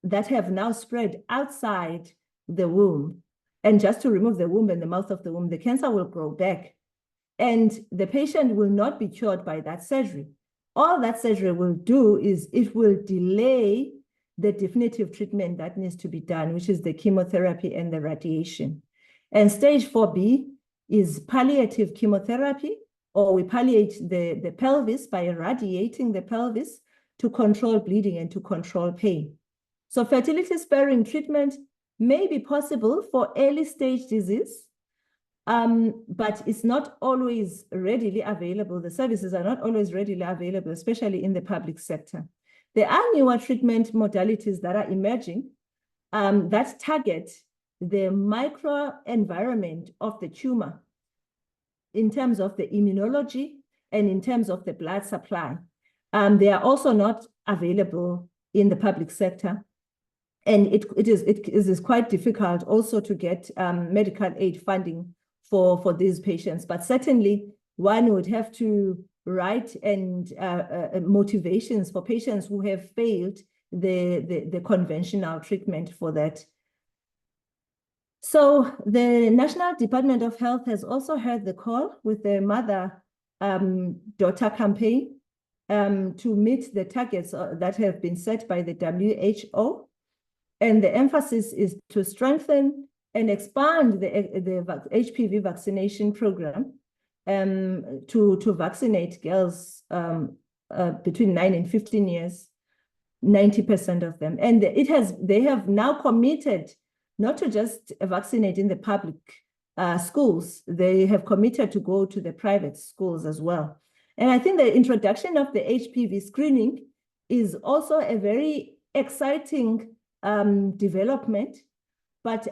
that have now spread outside the womb and just to remove the womb and the mouth of the womb, the cancer will grow back and the patient will not be cured by that surgery. All that surgery will do is it will delay the definitive treatment that needs to be done, which is the chemotherapy and the radiation. And stage 4B is palliative chemotherapy, or we palliate the pelvis by irradiating the pelvis to control bleeding and to control pain. So fertility sparing treatment may be possible for early stage disease, but it's not always readily available. The services are not always readily available, especially in the public sector. There are newer treatment modalities that are emerging that target the microenvironment of the tumor in terms of the immunology and in terms of the blood supply. They are also not available in the public sector. And it is quite difficult also to get medical aid funding for these patients. But certainly one would have to write and motivations for patients who have failed the conventional treatment for that. So the National Department of Health has also heard the call with the mother-daughter campaign to meet the targets that have been set by the WHO. And the emphasis is to strengthen and expand the HPV vaccination program to vaccinate girls between 9 and 15 years, 90% of them. And they have now committed not to just vaccinate in the public schools, they have committed to go to the private schools as well. And I think the introduction of the HPV screening is also a very exciting development. But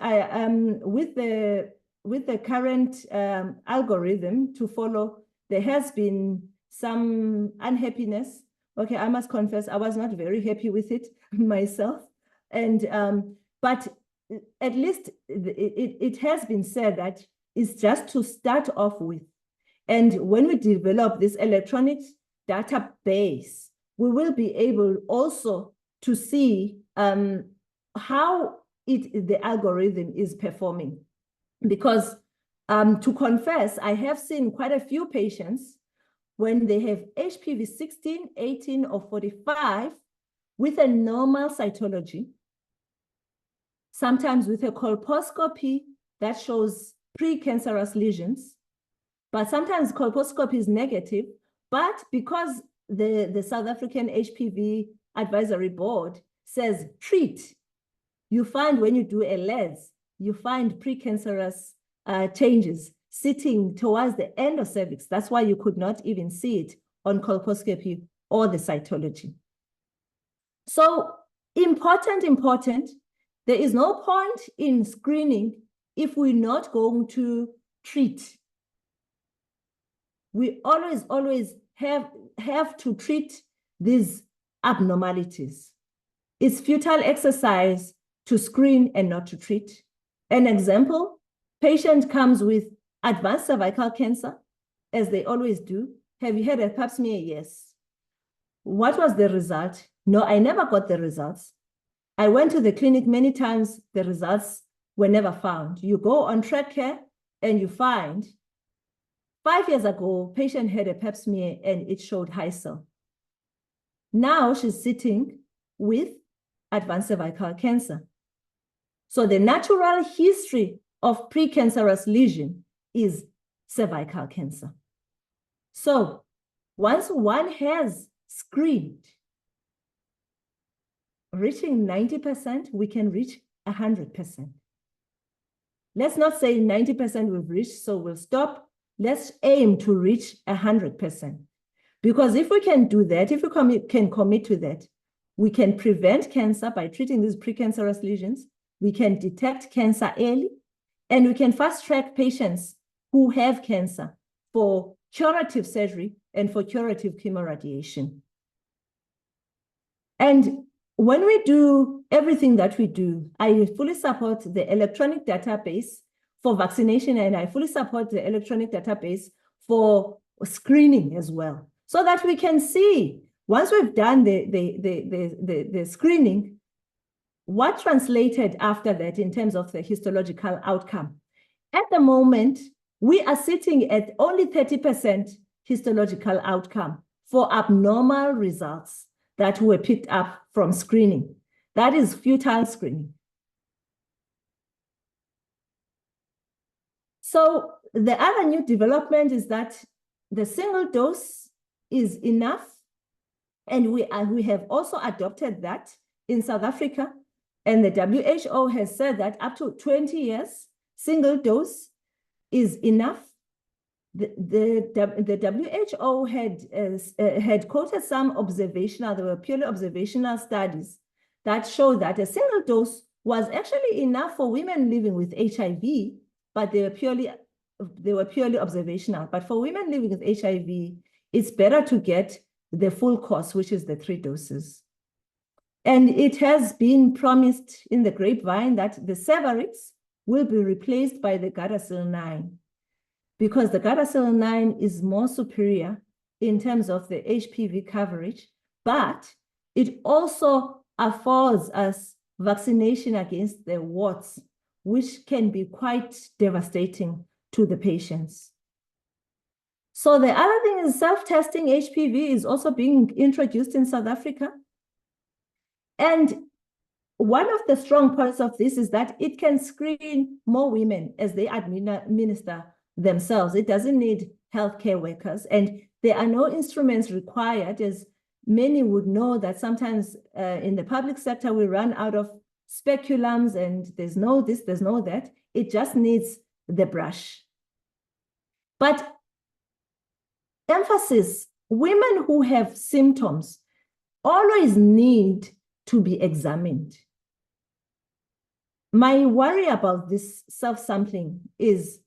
with the current algorithm to follow, there has been some unhappiness. Okay, I must confess, I was not very happy with it myself. And but at least it has been said that it's just to start off with. And when we develop this electronic database, we will be able also to see how the algorithm is performing. Because to confess, I have seen quite a few patients when they have HPV 16, 18, or 45 with a normal cytology, sometimes with a colposcopy that shows precancerous lesions, but sometimes colposcopy is negative, but because the South African HPV Advisory Board says treat, you find when you do a LES, you find precancerous changes sitting towards the end of cervix. That's why you could not even see it on colposcopy or the cytology. So important, there is no point in screening if we're not going to treat. We always have to treat these abnormalities. It's futile exercise to screen and not to treat. An example, patient comes with advanced cervical cancer, as they always do. Have you had a pap smear? Yes. What was the result? No, I never got the results. I went to the clinic many times, the results were never found. You go on track care and you find 5 years ago, patient had a pap smear and it showed high cell. Now she's sitting with advanced cervical cancer. So the natural history of precancerous lesion is cervical cancer. So once one has screened, reaching 90%, we can reach 100%. Let's not say 90% we've reached, so we'll stop. Let's aim to reach 100%. Because if we can do that, if we can commit to that, we can prevent cancer by treating these precancerous lesions. We can detect cancer early, and we can fast-track patients who have cancer for curative surgery and for curative chemoradiation. And when we do everything that we do, I fully support the electronic database for vaccination, and I fully support the electronic database for screening as well, so that we can see, once we've done the screening, what translated after that in terms of the histological outcome. At the moment, we are sitting at only 30% histological outcome for abnormal results that were picked up from screening. That is futile screening. So the other new development is that the single dose is enough. And we have also adopted that in South Africa. And the WHO has said that up to 20 years, single dose is enough. The WHO had quoted some observational, there were purely observational studies that show that a single dose was actually enough for women living with HIV, but they were purely observational. But for women living with HIV, it's better to get the full course, which is the 3 doses. And it has been promised in the grapevine that the Cervarix will be replaced by the Gardasil 9, because the Gardasil 9 is more superior in terms of the HPV coverage, but it also affords us vaccination against the warts, which can be quite devastating to the patients. So the other thing is self-testing HPV is also being introduced in South Africa. And one of the strong points of this is that it can screen more women as they administer themselves. It doesn't need healthcare workers, and there are no instruments required, as many would know that sometimes in the public sector, we run out of speculums and there's no this, there's no that. It just needs the brush. But emphasis, women who have symptoms always need to be examined. My worry about this self-sampling is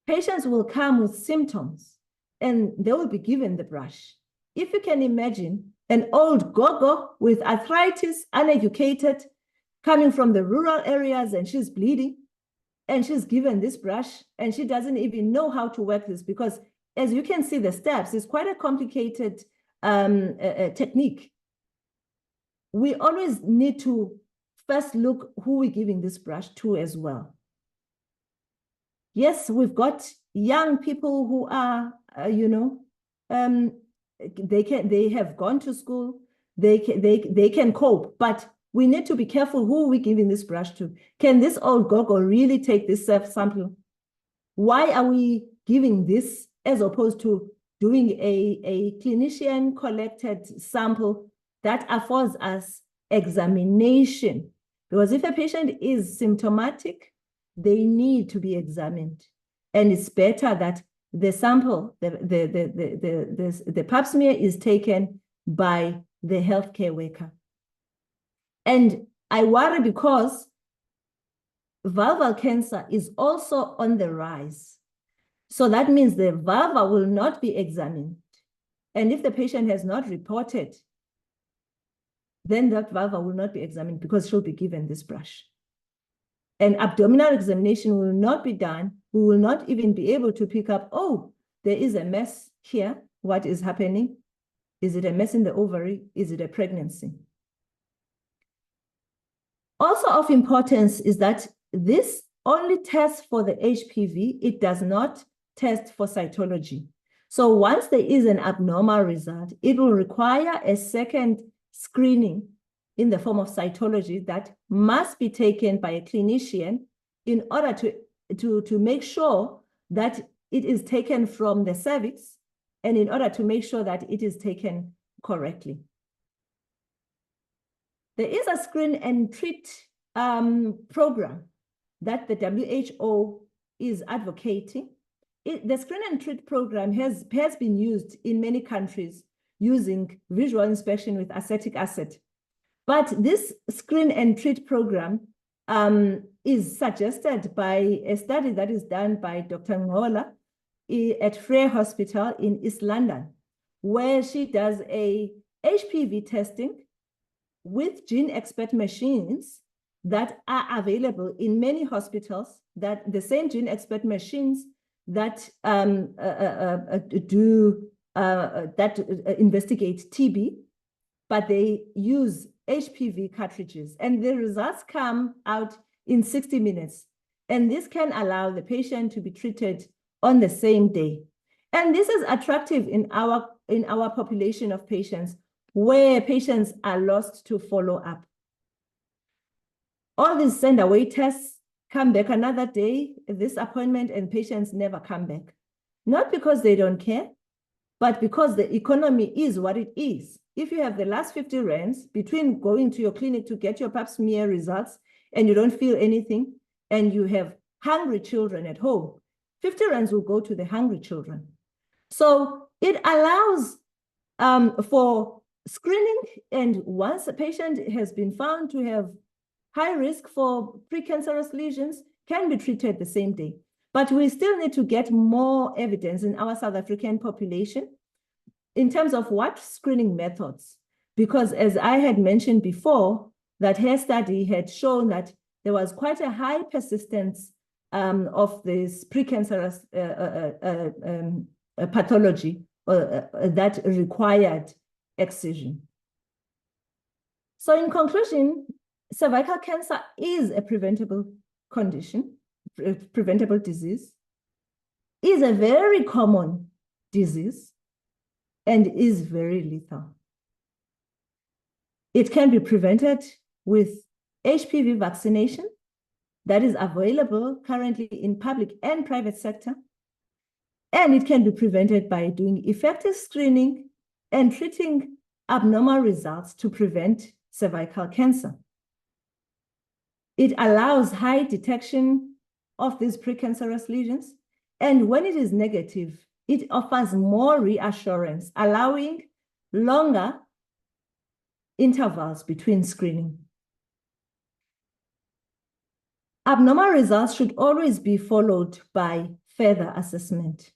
patients will come with symptoms and they will be given the brush. If you can imagine an old gogo with arthritis, uneducated, coming from the rural areas, and she's bleeding, and she's given this brush, and she doesn't even know how to work this, because as you can see the steps, it's quite a complicated technique. We always need to first look who we're giving this brush to as well. Yes, we've got young people who are, they have gone to school, they can cope, but we need to be careful who we're giving this brush to. Can this old gogo really take this self-sample? Why are we giving this as opposed to doing a clinician-collected sample that affords us examination? Because if a patient is symptomatic, they need to be examined. And it's better that the sample, the pap smear is taken by the healthcare worker. And I worry because vulval cancer is also on the rise. So that means the vulva will not be examined. And if the patient has not reported, then that vulva will not be examined because she'll be given this brush. And abdominal examination will not be done. We will not even be able to pick up, oh, there is a mess here. What is happening? Is it a mess in the ovary? Is it a pregnancy? Also of importance is that this only tests for the HPV. It does not test for cytology. So once there is an abnormal result, it will require a second screening in the form of cytology that must be taken by a clinician in order to make sure that it is taken from the cervix and in order to make sure that it is taken correctly. There is a screen and treat program that the WHO is advocating. The screen and treat program has been used in many countries using visual inspection with acetic acid. But this screen and treat program is suggested by a study that is done by Dr. Ngola at Frere Hospital in East London, where she does a HPV testing with gene expert machines that are available in many hospitals, that the same gene expert machines that investigate TB, but they use HPV cartridges, and the results come out in 60 minutes. And this can allow the patient to be treated on the same day. And this is attractive in our population of patients where patients are lost to follow up. All these send away tests come back another day, this appointment, and patients never come back. Not because they don't care, but because the economy is what it is. If you have the last 50 rands between going to your clinic to get your pap smear results and you don't feel anything, and you have hungry children at home, 50 rands will go to the hungry children. So it allows for screening, and once a patient has been found to have high risk for precancerous lesions, can be treated the same day. But we still need to get more evidence in our South African population in terms of what screening methods, because as I had mentioned before, that her study had shown that there was quite a high persistence of this precancerous pathology that required excision. So in conclusion, cervical cancer is a preventable condition, preventable disease, is a very common disease, and is very lethal. It can be prevented with HPV vaccination that is available currently in public and private sector. And it can be prevented by doing effective screening and treating abnormal results to prevent cervical cancer. It allows high detection of these precancerous lesions. And when it is negative, it offers more reassurance, allowing longer intervals between screening. Abnormal results should always be followed by further assessment.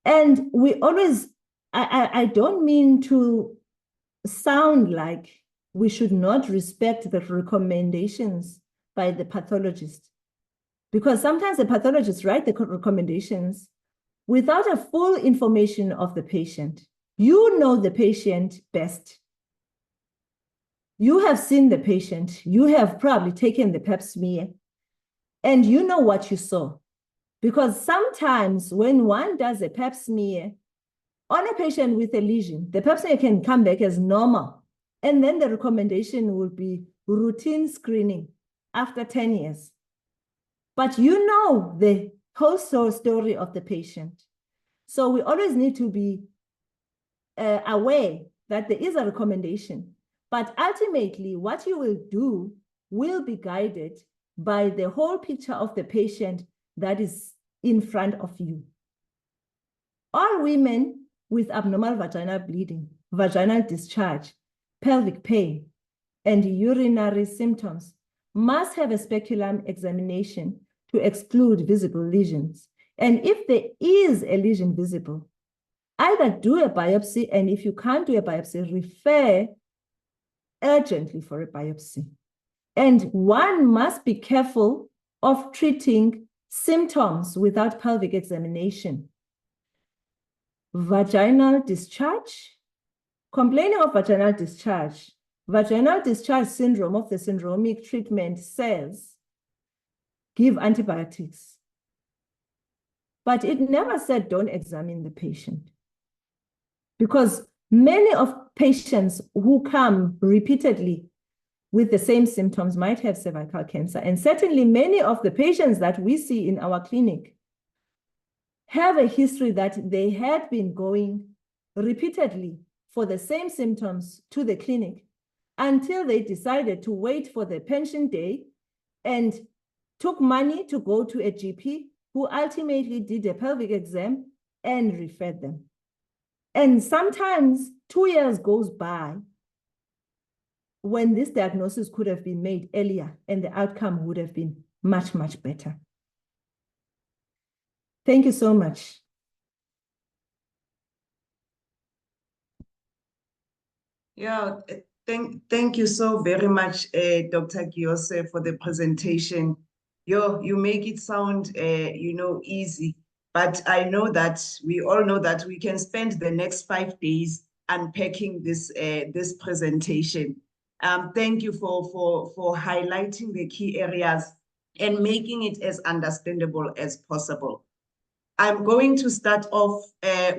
And we always, I don't mean to sound like we should not respect the recommendations by the pathologist, because sometimes the pathologists write the recommendations without a full information of the patient. You know the patient best. You have seen the patient. You have probably taken the pap smear, and you know what you saw. Because sometimes when one does a pap smear on a patient with a lesion, the pap smear can come back as normal. And then the recommendation will be routine screening after 10 years. But you know the whole story of the patient. So we always need to be aware that there is a recommendation. But ultimately, what you will do will be guided by the whole picture of the patient that is in front of you. All women with abnormal vaginal bleeding, vaginal discharge, pelvic pain, and urinary symptoms must have a speculum examination to exclude visible lesions. And if there is a lesion visible, either do a biopsy, and if you can't do a biopsy, refer urgently for a biopsy. And one must be careful of treating symptoms without pelvic examination. Vaginal discharge, complaining of vaginal discharge syndrome of the syndromic treatment says, give antibiotics. But it never said don't examine the patient. Because many of patients who come repeatedly with the same symptoms might have cervical cancer. And certainly many of the patients that we see in our clinic have a history that they had been going repeatedly for the same symptoms to the clinic until they decided to wait for the pension day and took money to go to a GP who ultimately did a pelvic exam and referred them. And sometimes 2 years goes by when this diagnosis could have been made earlier and the outcome would have been much, much better. Thank you so much. Yeah, thank you so very much, Dr. Giyose, for the presentation. You make it sound, easy, but I know that we all know that we can spend the next 5 days unpacking this presentation. Thank you for highlighting the key areas and making it as understandable as possible. I'm going to start off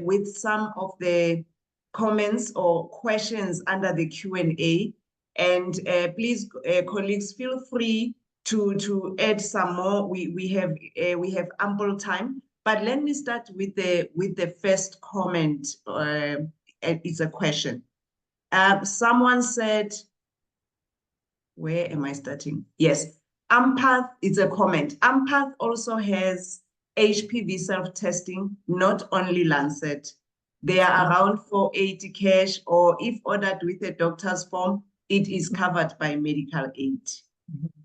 with some of the comments or questions under the Q&A, and please, colleagues, feel free to add some more. We have ample time, but let me start with the first comment. It's a question. Someone said, where am I starting? Yes. Ampath is a comment. Ampath also has HPV self-testing, not only Lancet. They are around 480 cash, or if ordered with a doctor's form, it is covered by medical aid.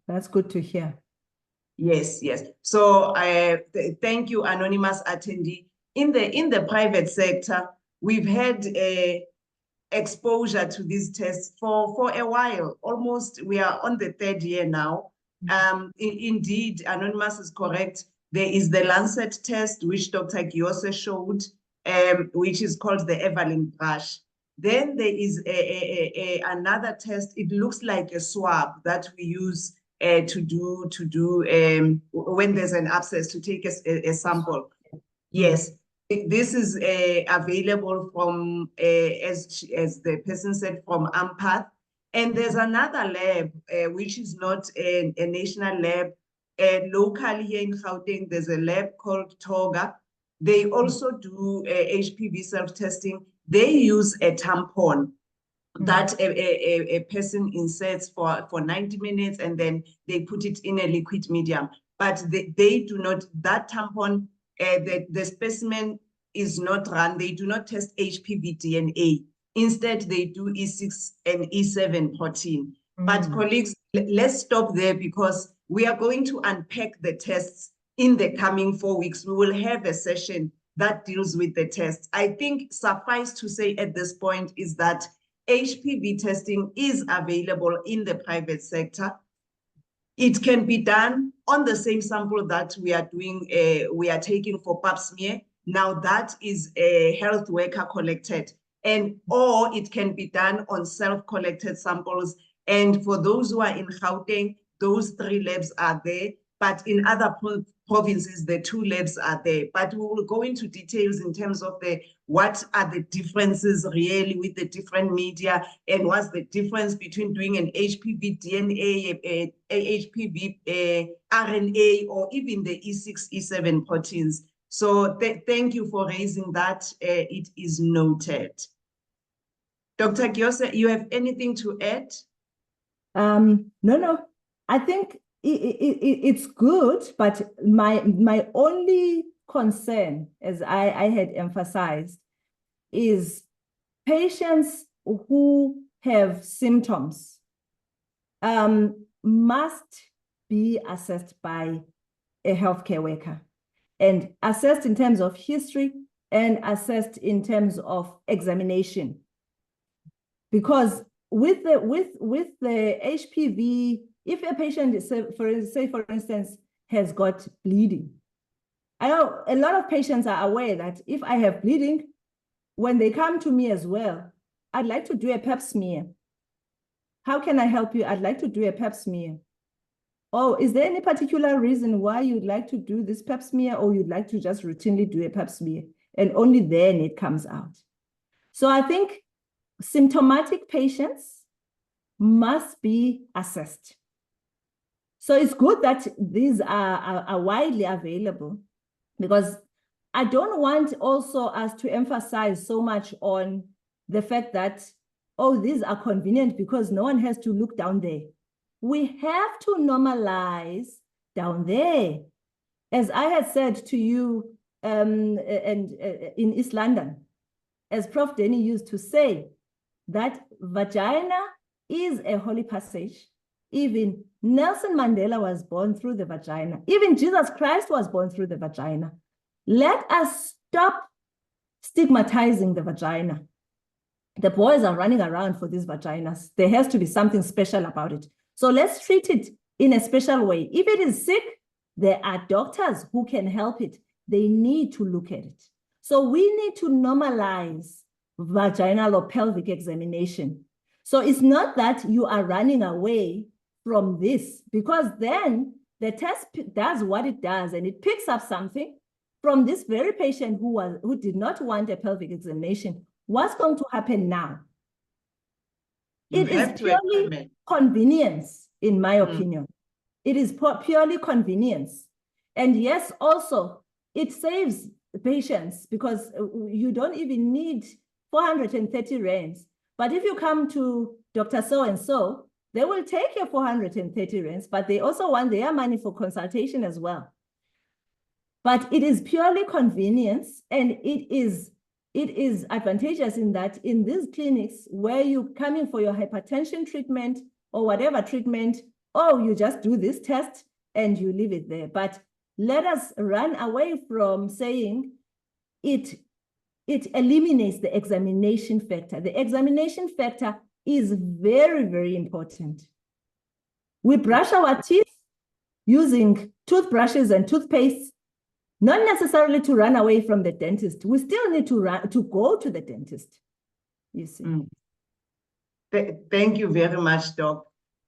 That's good to hear. Yes, yes. So thank you, anonymous attendee. In the private sector, we've had exposure to these tests for a while. Almost, we are on the 3rd year now. Indeed, anonymous is correct. There is the Lancet test, which Dr. Giyose showed, which is called the Evelyn brush. Then there is another test. It looks like a swab that we use to do when there's an abscess, to take a sample. Yes, this is available from, as the person said, from Ampath. And there's another lab, which is not a national lab. Locally here in Gauteng, there's a lab called Toga. They also do HPV self-testing. They use a tampon that a person inserts for 90 minutes, and then they put it in a liquid medium. But they do not, that tampon, the specimen is not run. They do not test HPV DNA. Instead, they do E6 and E7 protein. But colleagues, let's stop there, because we are going to unpack the tests in the coming 4 weeks. We will have a session that deals with the tests. I think suffice to say at this point is that HPV testing is available in the private sector. It can be done on the same sample that we are doing, we are taking for pap smear. Now that is a health worker collected, or it can be done on self-collected samples. And for those who are in Gauteng, those 3 labs are there. But in other provinces, the 2 labs are there. But we will go into details in terms of what are the differences really with the different media, and what's the difference between doing an HPV DNA, a HPV RNA, or even the E6, E7 proteins. So thank you for raising that. It is noted. Dr. Giyose, you have anything to add? No. I think it's good, but my only concern, as I had emphasized, is patients who have symptoms must be assessed by a healthcare worker, and assessed in terms of history and assessed in terms of examination. Because with the HPV, if a patient is, for instance, has got bleeding, I know a lot of patients are aware that if I have bleeding, when they come to me as well, I'd like to do a pap smear. How can I help you? I'd like to do a pap smear. Oh, is there any particular reason why you'd like to do this pap smear, or you'd like to just routinely do a pap smear? And only then it comes out. So I think symptomatic patients must be assessed. So it's good that these are widely available, because I don't want also us to emphasize so much on the fact that, oh, these are convenient because no one has to look down there. We have to normalize down there. As I had said to you in East London, as Prof. Denny used to say, that vagina is a holy passage. Even Nelson Mandela was born through the vagina. Even Jesus Christ was born through the vagina. Let us stop stigmatizing the vagina. The boys are running around for these vaginas. There has to be something special about it. So let's treat it in a special way. If it is sick, there are doctors who can help it. They need to look at it. So we need to normalize vaginal or pelvic examination. So it's not that you are running away from this, because then the test does what it does, and it picks up something from this very patient who did not want a pelvic examination. What's going to happen now? It is purely convenience, in my opinion. It is purely convenience. And yes, also, it saves patients, because you don't even need 430 rands. But if you come to Dr. So-and-so, They will take your 430 rands, but they also want their money for consultation as well. But it is purely convenience, and it is advantageous in that in these clinics where you come in for your hypertension treatment or whatever treatment, oh, you just do this test and you leave it there. But let us run away from saying it eliminates the examination factor. The examination factor is very, very important. We brush our teeth using toothbrushes and toothpastes, not necessarily to run away from the dentist. We still need to go to the dentist, you see. Thank you very much, Doc.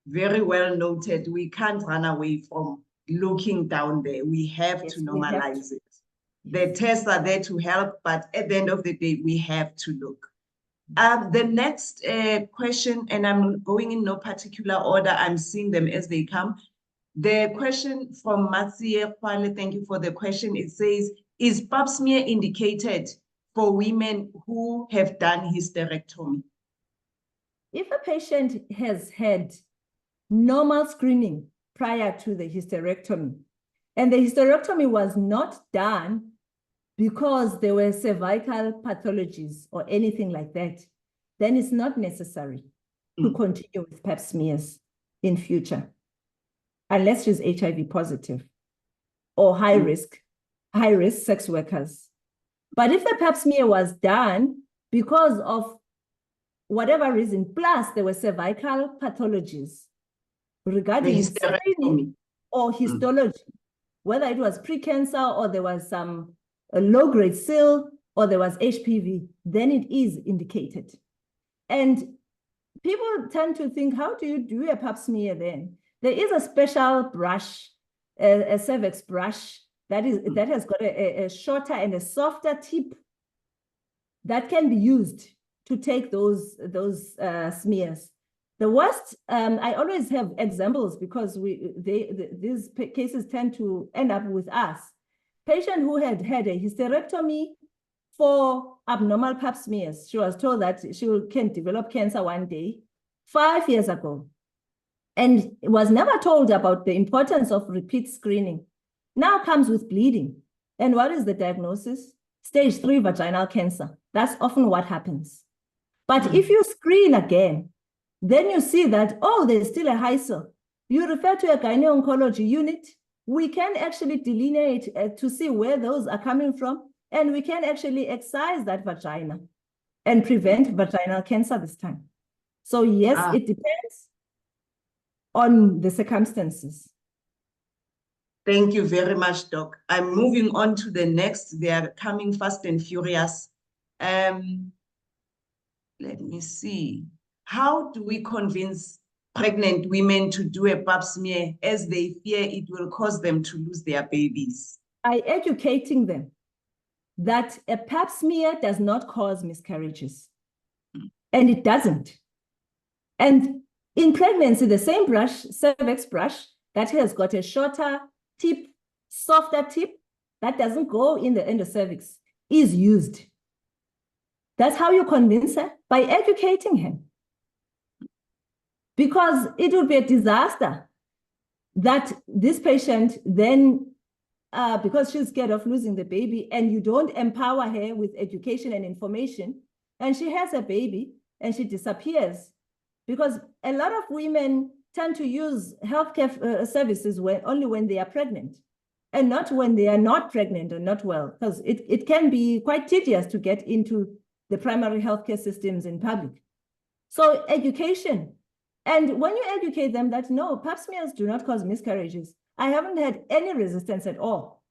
Very well noted. We can't run away from looking down there. We have to normalize it. The tests are there to help, but at the end of the day, we have to look. The next question, and I'm going in no particular order, I'm seeing them as they come. The question from Matsie Kwale, thank you for the question. It says, is pap smear indicated for women who have done hysterectomy? If a patient has had normal screening prior to the hysterectomy, and the hysterectomy was not done because there were cervical pathologies or anything like that, then it's not necessary to continue with pap smears in future, unless she's HIV positive or high risk sex workers. But if the pap smear was done because of whatever reason, plus there were cervical pathologies regarding screening or histology, whether it was precancer or there was some low-grade SIL or there was HPV, then it is indicated. And people tend to think, how do you do a pap smear then? There is a special brush, a cervix brush, that has got a shorter and a softer tip that can be used to take those smears. The worst, I always have examples because these cases tend to end up with us. Patient who had a hysterectomy for abnormal pap smears. She was told that she can develop cancer one day, 5 years ago, and was never told about the importance of repeat screening. Now comes with bleeding. And what is the diagnosis? Stage 3 vaginal cancer. That's often what happens. But if you screen again, then you see that, oh, there's still a high SIL. You refer to a gyne-oncology unit. We can actually delineate to see where those are coming from, and we can actually excise that vagina and prevent vaginal cancer this time. So yes, it depends on the circumstances. Thank you very much, Doc. I'm moving on to the next. They are coming fast and furious. Let me see. How do we convince pregnant women to do a pap smear as they fear it will cause them to lose their babies? By educating them that a pap smear does not cause miscarriages. And it doesn't. And in pregnancy, the same brush, cervix brush, that has got a shorter tip, softer tip, that doesn't go in the endocervix, is used. That's how you convince her, by educating him. Because it would be a disaster that this patient then, because she's scared of losing the baby, and you don't empower her with education and information, and she has a baby and she disappears. Because a lot of women tend to use healthcare services only when they are pregnant, and not when they are not pregnant or not well, because it can be quite tedious to get into the primary healthcare systems in public. So education. And when you educate them that, no, pap smears do not cause miscarriages, I haven't had any resistance at all.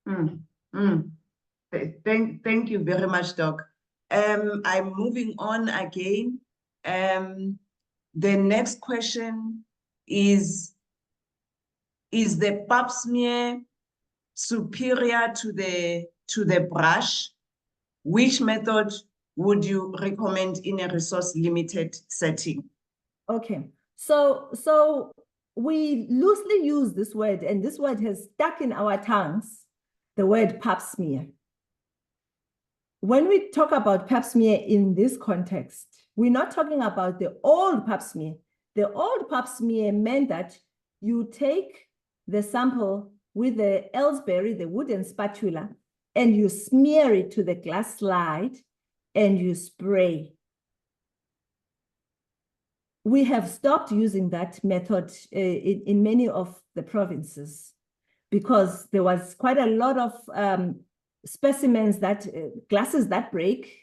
Thank you very much, Doc. I'm moving on again. The next question is the pap smear superior to the brush? Which method would you recommend in a resource-limited setting? Okay, so we loosely use this word, and this word has stuck in our tongues, the word pap smear. when we talk about pap smear in this context, we're not talking about the old pap smear. The old pap smear meant that you take the sample with the Ellsbury, the wooden spatula, and you smear it to the glass slide and you spray. We have stopped using that method in many of the provinces because there was quite a lot of specimens that, glasses that break,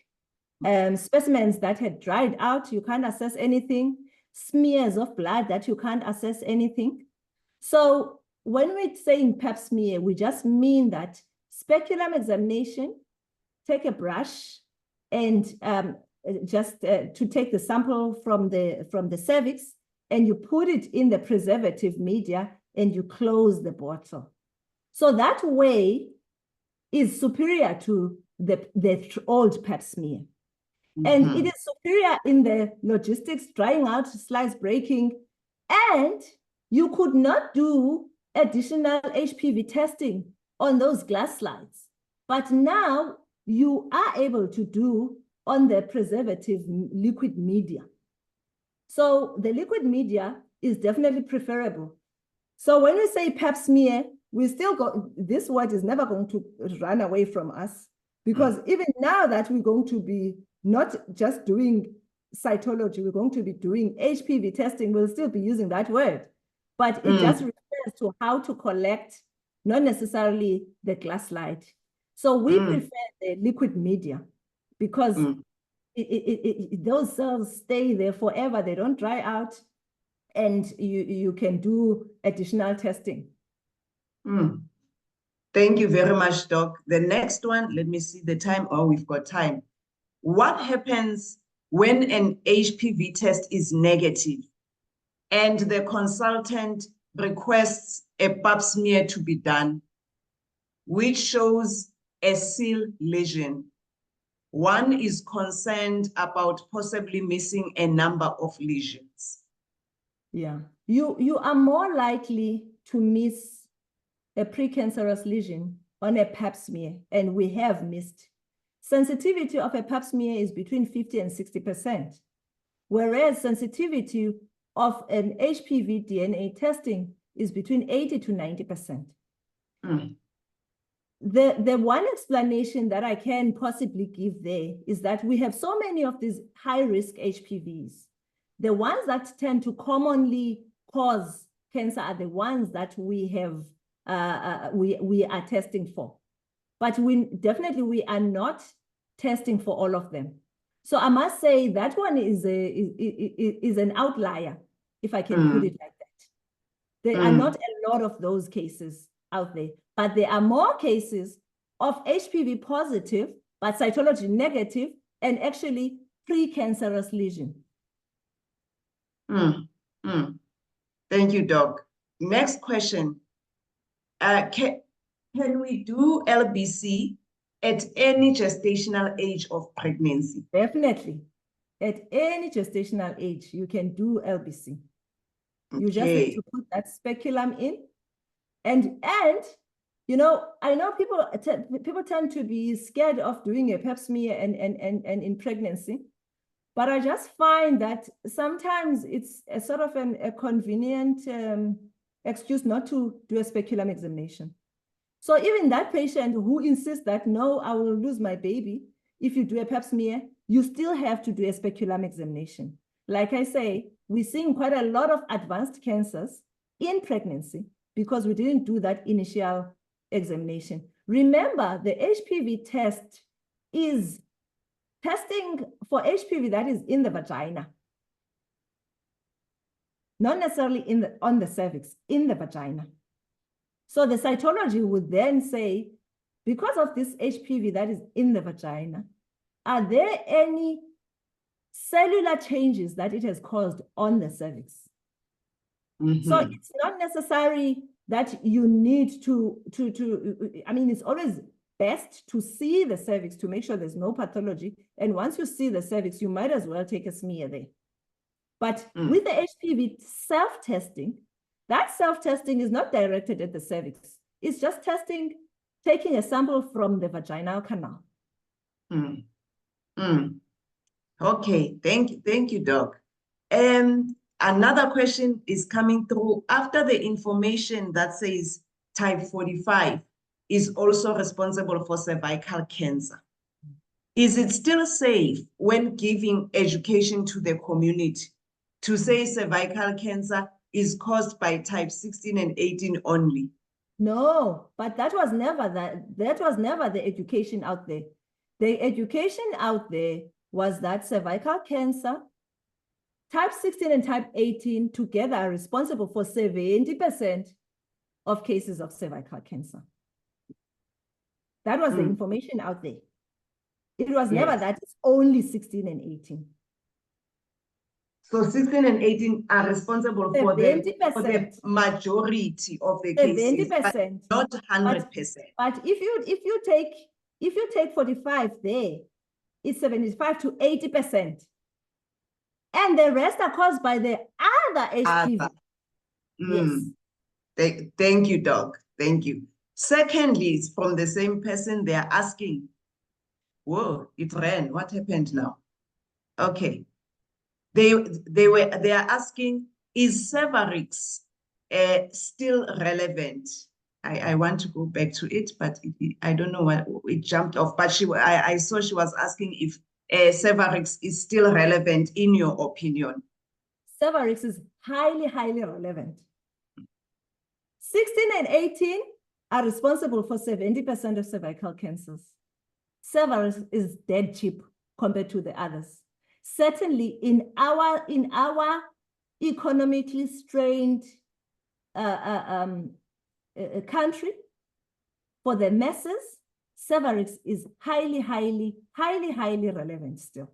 specimens that had dried out, you can't assess anything, smears of blood that you can't assess anything. So when we're saying pap smear, we just mean that speculum examination, take a brush and just to take the sample from the cervix and you put it in the preservative media and you close the bottle. So that way is superior to the old pap smear. And it is superior in the logistics, drying out, slice breaking, and you could not do additional HPV testing on those glass slides. But now you are able to do on the preservative liquid media. So the liquid media is definitely preferable. So when we say pap smear, we still go, this word is never going to run away from us, because even now that we're going to be not just doing cytology, we're going to be doing HPV testing, we'll still be using that word. But it just refers to how to collect, not necessarily the glass slide. So we prefer the liquid media because those cells stay there forever, they don't dry out, and you can do additional testing. Thank you very much, Doc. The next one, let me see the time. Oh, we've got time. What happens when an HPV test is negative and the consultant requests a pap smear to be done, which shows a seal lesion? One is concerned about possibly missing a number of lesions. Yeah, you are more likely to miss a precancerous lesion on a pap smear, and we have missed. Sensitivity of a pap smear is between 50 and 60%, whereas sensitivity of an HPV DNA testing is between 80 to 90%. The one explanation that I can possibly give there is that we have so many of these high-risk HPVs. The ones that tend to commonly cause cancer are the ones that we have we are testing for. But we are not testing for all of them. So I must say that one is an outlier, if I can put it like that. There are not a lot of those cases out there, but there are more cases of HPV positive, but cytology negative, and actually precancerous lesion. Thank you, Doc. Next question. Can we do LBC at any gestational age of pregnancy? Definitely. At any gestational age, you can do LBC. You just need to put that speculum in. And you know, I know people tend to be scared of doing a pap smear and in pregnancy, but I just find that sometimes it's a sort of a convenient excuse not to do a speculum examination. So even that patient who insists that, no, I will lose my baby, if you do a pap smear, you still have to do a speculum examination. Like I say, we're seeing quite a lot of advanced cancers in pregnancy because we didn't do that initial examination. Remember, the HPV test is testing for HPV that is in the vagina. Not necessarily on the cervix, in the vagina. So the cytology would then say, because of this HPV that is in the vagina, are there any cellular changes that it has caused on the cervix? So it's not necessary that you need to, I mean, it's always best to see the cervix to make sure there's no pathology. And once you see the cervix, you might as well take a smear there. But with the HPV self-testing, that self-testing is not directed at the cervix. It's just taking a sample from the vaginal canal. Mm. Mm. Okay, thank you, Doc. Another question is coming through after the information that says type 45 is also responsible for cervical cancer. Is it still safe when giving education to the community to say cervical cancer is caused by type 16 and 18 only? No, but that was never the education out there. The education out there was that cervical cancer, type 16 and type 18 together are responsible for 70% of cases of cervical cancer. That was the information out there. It was never that it's only 16 and 18. So 16 and 18 are responsible for the majority of the cases, 70%, not 100%. But if you take 45 there, it's 75 to 80%. And the rest are caused by the other HPV. Yes. Thank you, Doc. Thank you. Secondly, it's from the same person. They're asking, whoa, it ran. What happened now? Okay. They are asking, is Cervarix still relevant? I want to go back to it, but I don't know what it jumped off. But I saw she was asking if Cervarix is still relevant in your opinion. Cervarix is highly, highly relevant. 16 and 18 are responsible for 70% of cervical cancers. Cervarix is dead cheap compared to the others. Certainly in our economically strained country, for the masses, Cervarix is highly, highly, highly, highly relevant still.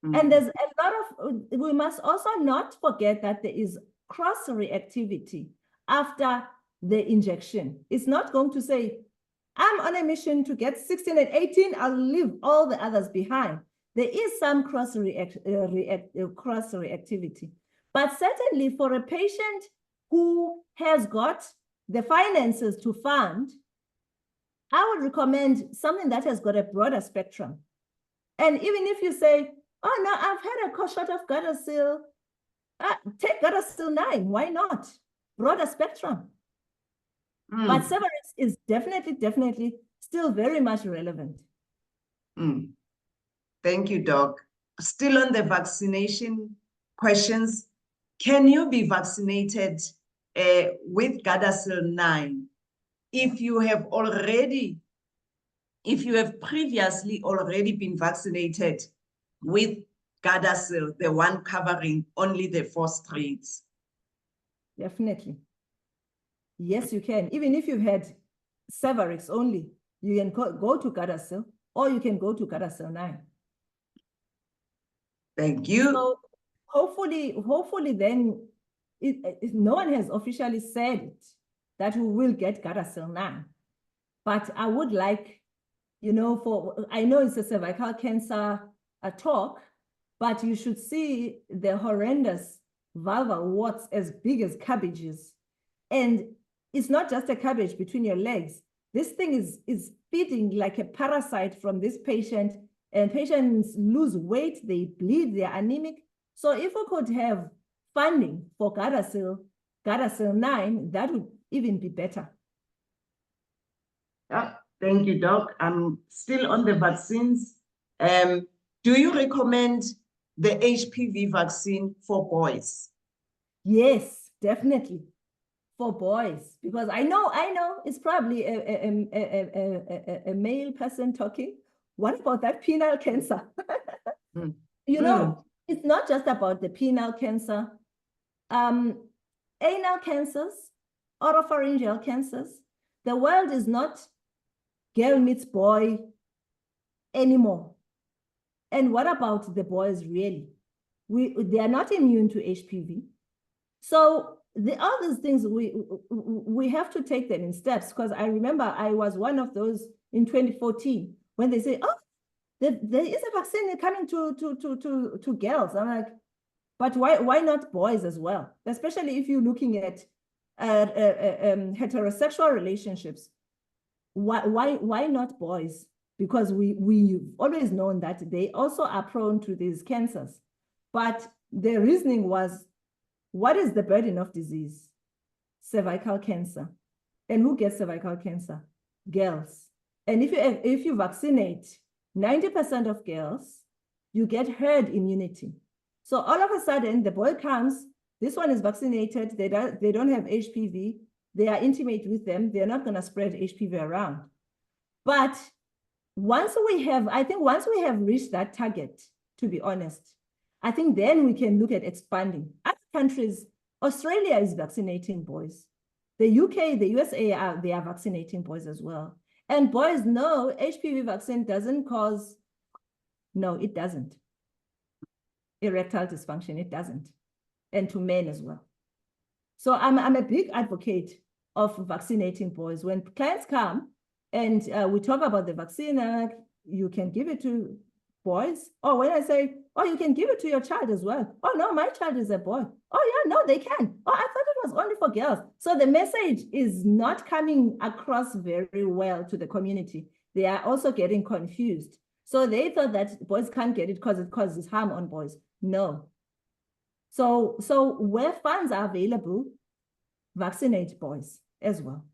And there's a lot of, we must also not forget that there is cross-reactivity after the injection. It's not going to say, I'm on a mission to get 16 and 18, I'll leave all the others behind. There is some cross-reactivity. But certainly for a patient who has got the finances to fund, I would recommend something that has got a broader spectrum. And even if you say, oh no, I've had a shot of Gardasil, take Gardasil 9, why not? Broader spectrum. But Cervarix is definitely still very much relevant. Thank you, Doc. Still on the vaccination questions, can you be vaccinated with Gardasil 9 if you have previously already been vaccinated with Gardasil, the one covering only the 4 strains? Definitely. Yes, you can. Even if you had Cervarix only, you can go to Gardasil, or you can go to Gardasil 9. Thank you. So hopefully then, no one has officially said it, that we will get Gardasil 9. But I would like, I know it's a cervical cancer talk, but you should see the horrendous vulvar warts as big as cabbages. And it's not just a cabbage between your legs. This thing is feeding like a parasite from this patient, and patients lose weight, they bleed, they're anemic. So if we could have funding for Gardasil 9, that would even be better. Thank you, Doc. I'm still on the vaccines. Do you recommend the HPV vaccine for boys? Yes, definitely. For boys, because I know it's probably a male person talking. What about that penile cancer? It's not just about the penile cancer. Anal cancers, oropharyngeal cancers. The world is not girl meets boy anymore. And what about the boys really? They are not immune to HPV. So all these things, we have to take them in steps, because I remember I was one of those in 2014 when they say, oh, there is a vaccine coming to girls. I'm like, but why not boys as well? Especially if you're looking at heterosexual relationships. Why not boys? because we've always known that they also are prone to these cancers. But the reasoning was, what is the burden of disease? Cervical cancer. And who gets cervical cancer? Girls. And if you vaccinate 90% of girls, you get herd immunity. So all of a sudden, the boy comes, this one is vaccinated, they don't have HPV, they are intimate with them, they're not going to spread HPV around. But I think once we have reached that target, to be honest, I think then we can look at expanding. Other countries, Australia is vaccinating boys. The UK, the USA, they are vaccinating boys as well. And boys know HPV vaccine doesn't cause, no, it doesn't. Erectile dysfunction, it doesn't. And to men as well. So I'm a big advocate of vaccinating boys. When clients come and we talk about the vaccine, you can give it to boys. Or when I say, oh, you can give it to your child as well. Oh, no, my child is a boy. Oh, yeah, no, they can. Oh, I thought it was only for girls. So the message is not coming across very well to the community. They are also getting confused. So they thought that boys can't get it because it causes harm on boys. No. So where funds are available, vaccinate boys as well.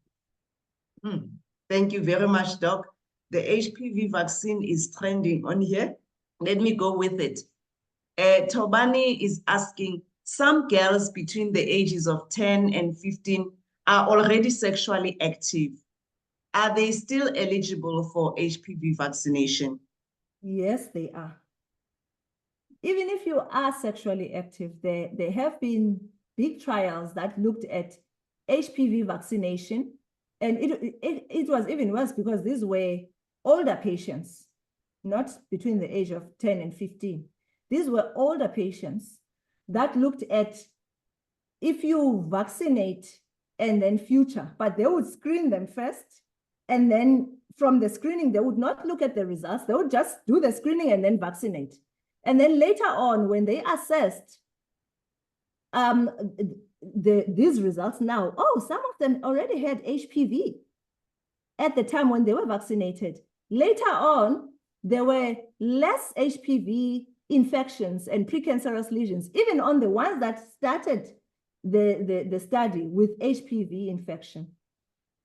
Thank you very much, Doc. The HPV vaccine is trending on here. Let me go with it. Tobani is asking, some girls between the ages of 10 and 15 are already sexually active. Are they still eligible for HPV vaccination? Yes, they are. Even if you are sexually active, there have been big trials that looked at HPV vaccination. And it was even worse because these were older patients, not between the age of 10 and 15. These were older patients that looked at if you vaccinate and then future, but they would screen them first. And then from the screening, they would not look at the results. They would just do the screening and then vaccinate. And then later on, when they assessed these results now, oh, some of them already had HPV at the time when they were vaccinated. Later on, there were less HPV infections and precancerous lesions, even on the ones that started the study with HPV infection.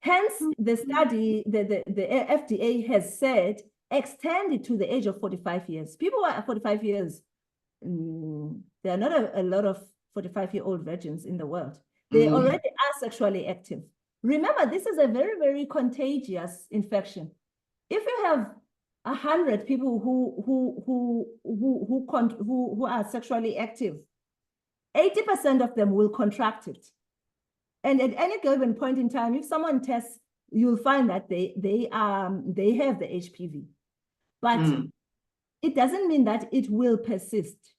Hence, the study, the FDA has said, extend it to the age of 45 years. People who are 45 years, there are not a lot of 45-year-old virgins in the world. They already are sexually active. Remember, this is a very, very contagious infection. If you have 100 people who are sexually active, 80% of them will contract it. And at any given point in time, if someone tests, you'll find that they have the HPV. But it doesn't mean that it will persist.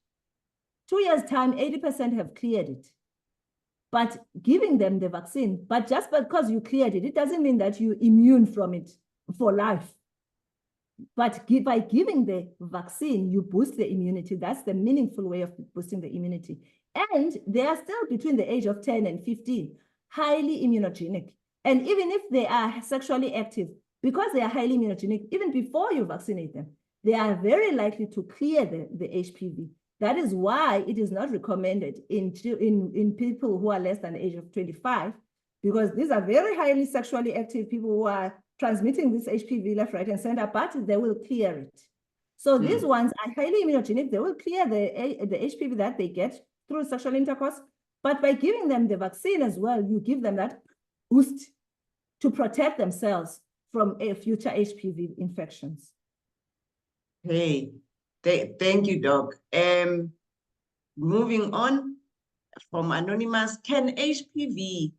2 years' time, 80% have cleared it. But giving them the vaccine, but just because you cleared it, it doesn't mean that you're immune from it for life. But by giving the vaccine, you boost the immunity. That's the meaningful way of boosting the immunity. And they are still between the age of 10 and 15, highly immunogenic. And even if they are sexually active, because they are highly immunogenic, even before you vaccinate them, they are very likely to clear the HPV. That is why it is not recommended in people who are less than the age of 25, because these are very highly sexually active people who are transmitting this HPV left, right, and center, but they will clear it. So these ones are highly immunogenic. They will clear the HPV that they get through sexual intercourse. But by giving them the vaccine as well, you give them that boost to protect themselves from future HPV infections. Hey, thank you, Doc. Moving on from Anonymous, can HPV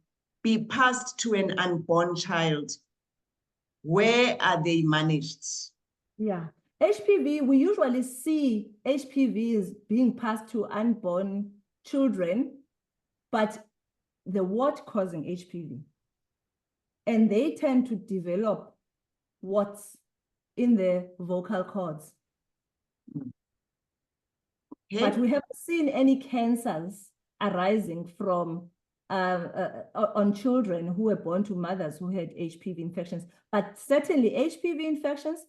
be passed to an unborn child? Where are they managed? Yeah, HPV, we usually see HPVs being passed to unborn children, but the wart causing HPV. And they tend to develop warts in the vocal cords. Okay. But we haven't seen any cancers arising from on children who were born to mothers who had HPV infections. But certainly HPV infections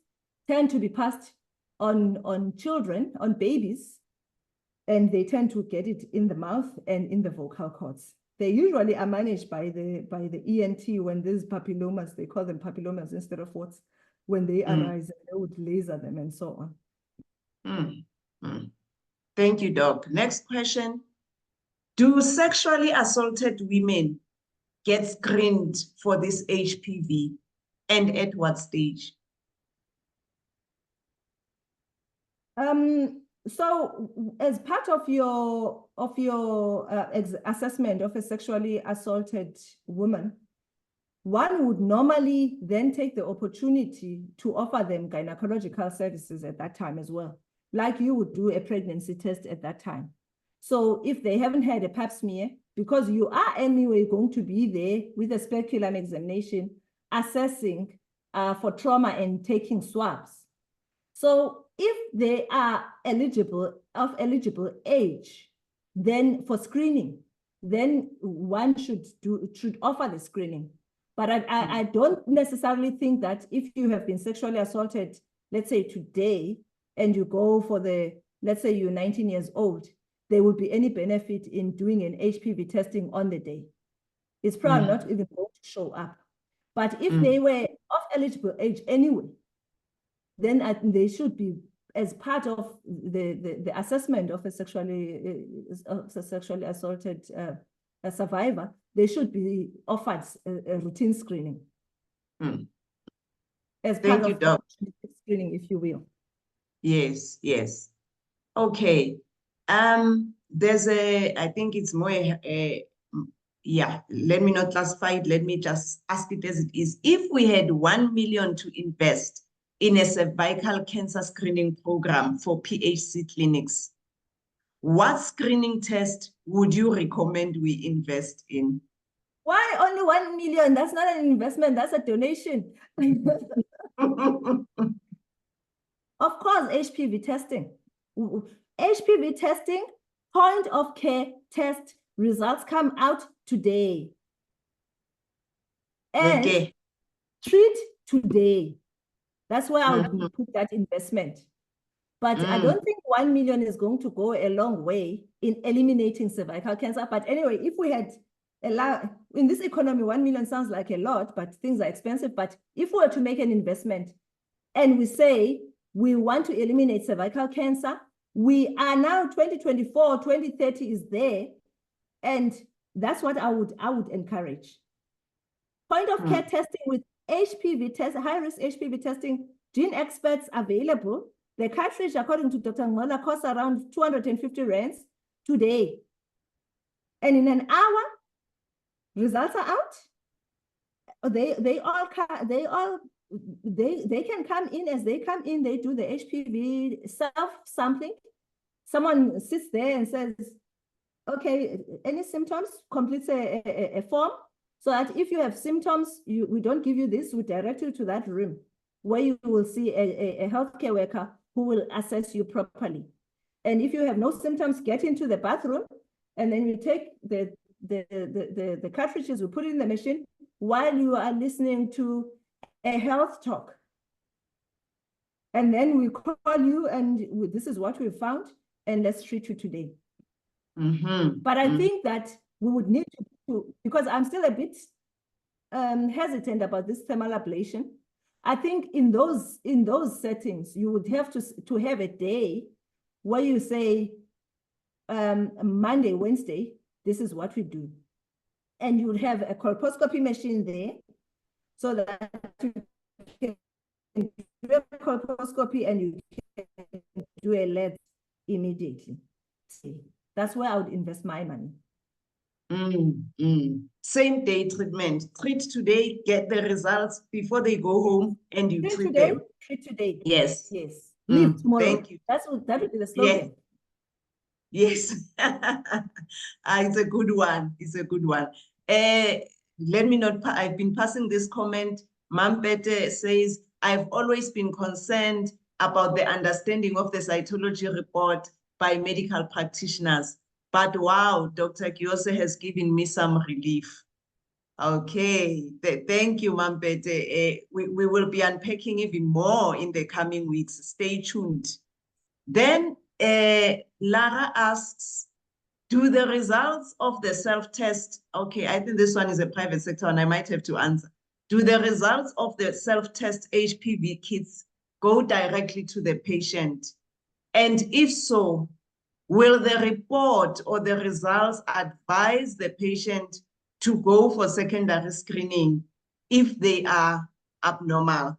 tend to be passed on children, on babies, and they tend to get it in the mouth and in the vocal cords. They usually are managed by the ENT when there's papillomas. They call them papillomas instead of warts. When they arise, they would laser them and so on. Thank you, Doc. Next question. Do sexually assaulted women get screened for this HPV, and at what stage? So as part of your assessment of a sexually assaulted woman, one would normally then take the opportunity to offer them gynecological services at that time as well, like you would do a pregnancy test at that time. So if they haven't had a pap smear, because you are anyway going to be there with a speculum examination, assessing for trauma and taking swabs. So if they are of eligible age, then for screening, then one should offer the screening. But I don't necessarily think that if you have been sexually assaulted, let's say today, and you go for let's say you're 19 years old, there would be any benefit in doing an HPV testing on the day. It's probably not even going to show up. But if they were of eligible age anyway, then they should be, as part of the assessment of a sexually assaulted survivor, they should be offered a routine screening. As part of Doc. Screening, if you will. Yes, yes. Okay. There's I think it's more, yeah, let me not classify it. Let me just ask it as it is. If we had 1 million to invest in a cervical cancer screening program for PHC clinics, what screening test would you recommend we invest in? Why only 1 million? That's not an investment, that's a donation. Of course, HPV testing. HPV testing, point of care test results come out today. And treat today. That's where I would put that investment. But I don't think 1 million is going to go a long way in eliminating cervical cancer. But anyway, if we had in this economy, 1 million sounds like a lot, but things are expensive. But if we were to make an investment and we say we want to eliminate cervical cancer, we are now 2024, 2030 is there. And that's what I would encourage. Point of care testing with HPV test, high-risk HPV testing, gene experts available. The cartridge, according to Dr. Ngola, costs around 250 rands today. And in an hour, results are out. They can come in. As they come in, they do the HPV self-sampling. Someone sits there and says, okay, any symptoms, completes a form, so that if you have symptoms, we don't give you this, we direct you to that room where you will see a healthcare worker who will assess you properly. And if you have no symptoms, get into the bathroom, and then you take the cartridges, we put it in the machine while you are listening to a health talk. And then we call you, and this is what we found, and let's treat you today. But I think that we would need to, because I'm still a bit hesitant about this thermal ablation. I think in those settings, you would have to have a day where you say, Monday, Wednesday, this is what we do. And you would have a colposcopy machine there, so that you can do a colposcopy and you can do a lead immediately. That's where I would invest my money. Same day treatment. Treat today, get the results before they go home, and you treat today, them. treat today. Yes. Yes. Live tomorrow. Thank you. That would be the slogan. Yes. It's a good one. It's a good one. Let me not, I've been passing this comment. Mampete says, I've always been concerned about the understanding of the cytology report by medical practitioners. But wow, Dr. Giyose has given me some relief. Okay, thank you, Mampete. We will be unpacking even more in the coming weeks. Stay tuned. Then Lara asks, do the results of the self-test, okay, I think this one is a private sector and I might have to answer. Do the results of the self-test HPV kits go directly to the patient? And if so, will the report or the results advise the patient to go for secondary screening if they are abnormal?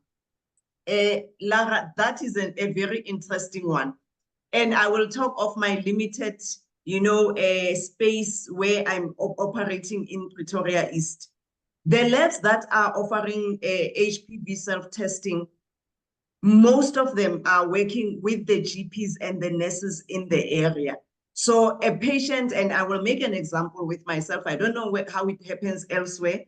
Lara, that is a very interesting one. And I will talk of my limited, space where I'm operating in Pretoria East. The labs that are offering HPV self-testing, most of them are working with the GPs and the nurses in the area. So a patient, and I will make an example with myself, I don't know how it happens elsewhere.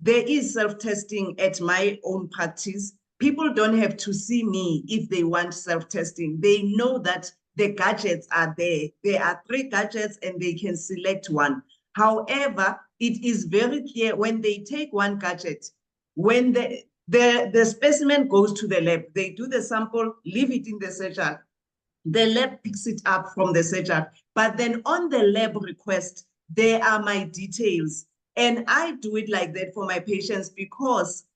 There is self-testing at my own practice. People don't have to see me if they want self-testing. They know that the gadgets are there. There are 3 gadgets and they can select one. However, it is very clear when they take one gadget, when the specimen goes to the lab, they do the sample, leave it in the surgery. The lab picks it up from the surgery. But then on the lab request, there are my details. And I do it like that for my patients because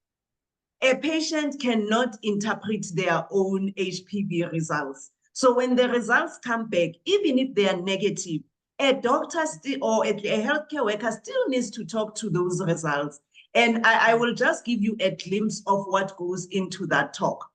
a patient cannot interpret their own HPV results. So when the results come back, even if they are negative, a doctor or a healthcare worker still needs to talk to those results. And I will just give you a glimpse of what goes into that talk.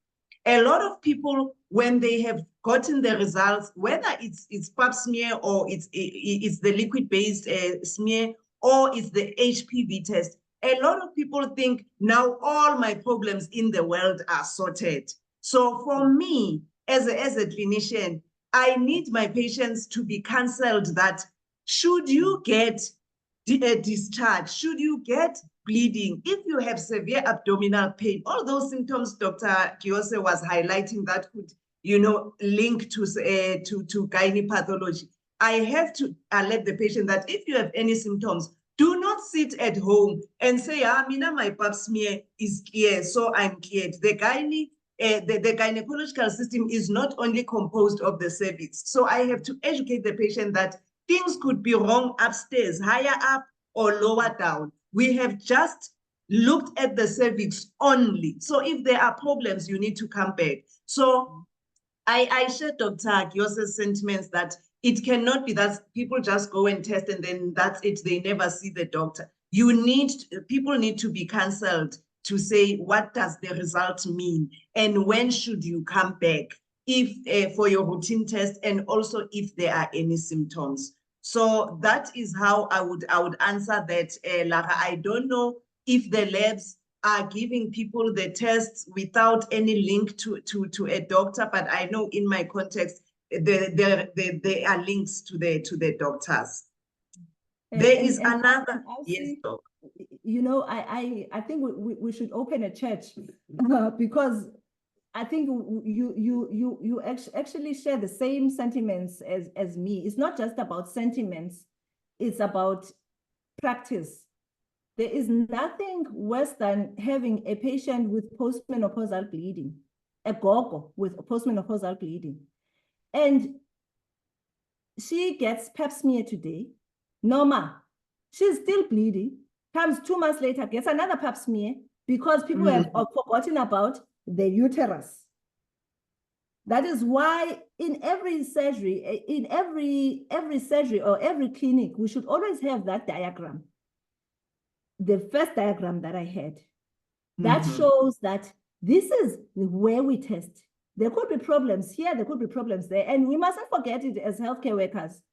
A lot of people, when they have gotten the results, whether it's pap smear or it's the liquid-based smear or it's the HPV test, a lot of people think now all my problems in the world are sorted. So for me, as a clinician, I need my patients to be counseled that should you get discharge, should you get bleeding, if you have severe abdominal pain, all those symptoms Dr. Giyose was highlighting that could, link to gynae pathology. I have to alert the patient that if you have any symptoms, do not sit at home and say, Mina, my pap smear is clear, so I'm cleared. The gynecological system is not only composed of the cervix. So I have to educate the patient that things could be wrong upstairs, higher up or lower down. We have just looked at the cervix only. So if there are problems, you need to come back. So I share Dr. Giyose's sentiments that it cannot be that people just go and test and then that's it, they never see the doctor. People need to be counseled to say, what does the result mean? And when should you come back if for your routine test, and also if there are any symptoms. So that is how I would answer that, Lara. I don't know if the labs are giving people the tests without any link to a doctor, but I know in my context, there are links to the doctors. There is another, yes, doc. I think we should open a church because I think you actually share the same sentiments as me. It's not just about sentiments, it's about practice. There is nothing worse than having a patient with postmenopausal bleeding, a gogo with postmenopausal bleeding. And she gets pap smear today, normal. She's still bleeding, comes 2 months later, gets another pap smear because people have forgotten about the uterus. That is why in every surgery, every surgery or every clinic, we should always have that diagram. The first diagram that I had, that shows that this is where we test. There could be problems here, there could be problems there, and we mustn't forget it as healthcare workers.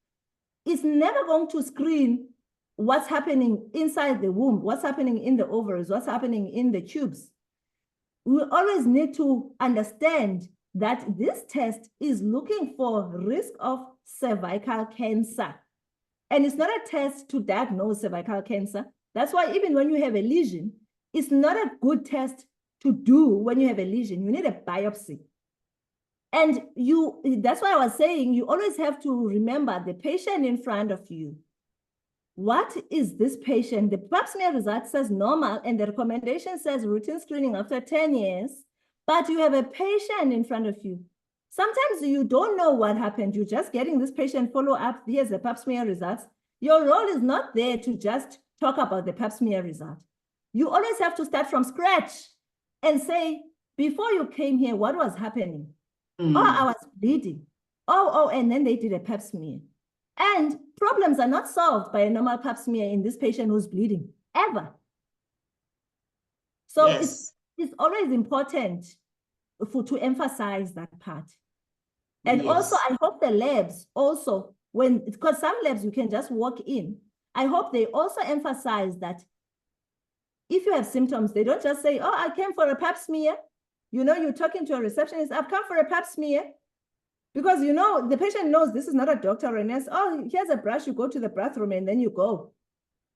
It's never going to screen what's happening inside the womb, what's happening in the ovaries, what's happening in the tubes. We always need to understand that this test is looking for risk of cervical cancer. And it's not a test to diagnose cervical cancer. That's why even when you have a lesion, it's not a good test to do when you have a lesion. You need a biopsy. And that's why I was saying you always have to remember the patient in front of you. what is this patient? The pap smear result says normal, and the recommendation says routine screening after 10 years, but you have a patient in front of you. Sometimes you don't know what happened. You're just getting this patient follow up. Here's the pap smear results. Your role is not there to just talk about the pap smear result. You always have to start from scratch and say, before you came here, what was happening? Oh, I was bleeding. Oh, and then they did a pap smear. And problems are not solved by a normal pap smear in this patient who's bleeding, ever. So Yes. it's always important to emphasize that part. And also, I hope the labs also, because some labs you can just walk in, I hope they also emphasize that if you have symptoms, they don't just say, oh, I came for a pap smear. You know, you're talking to a receptionist, I've come for a pap smear. Because, you know, the patient knows this is not a doctor or a nurse. Oh, here's a brush, you go to the bathroom and then you go.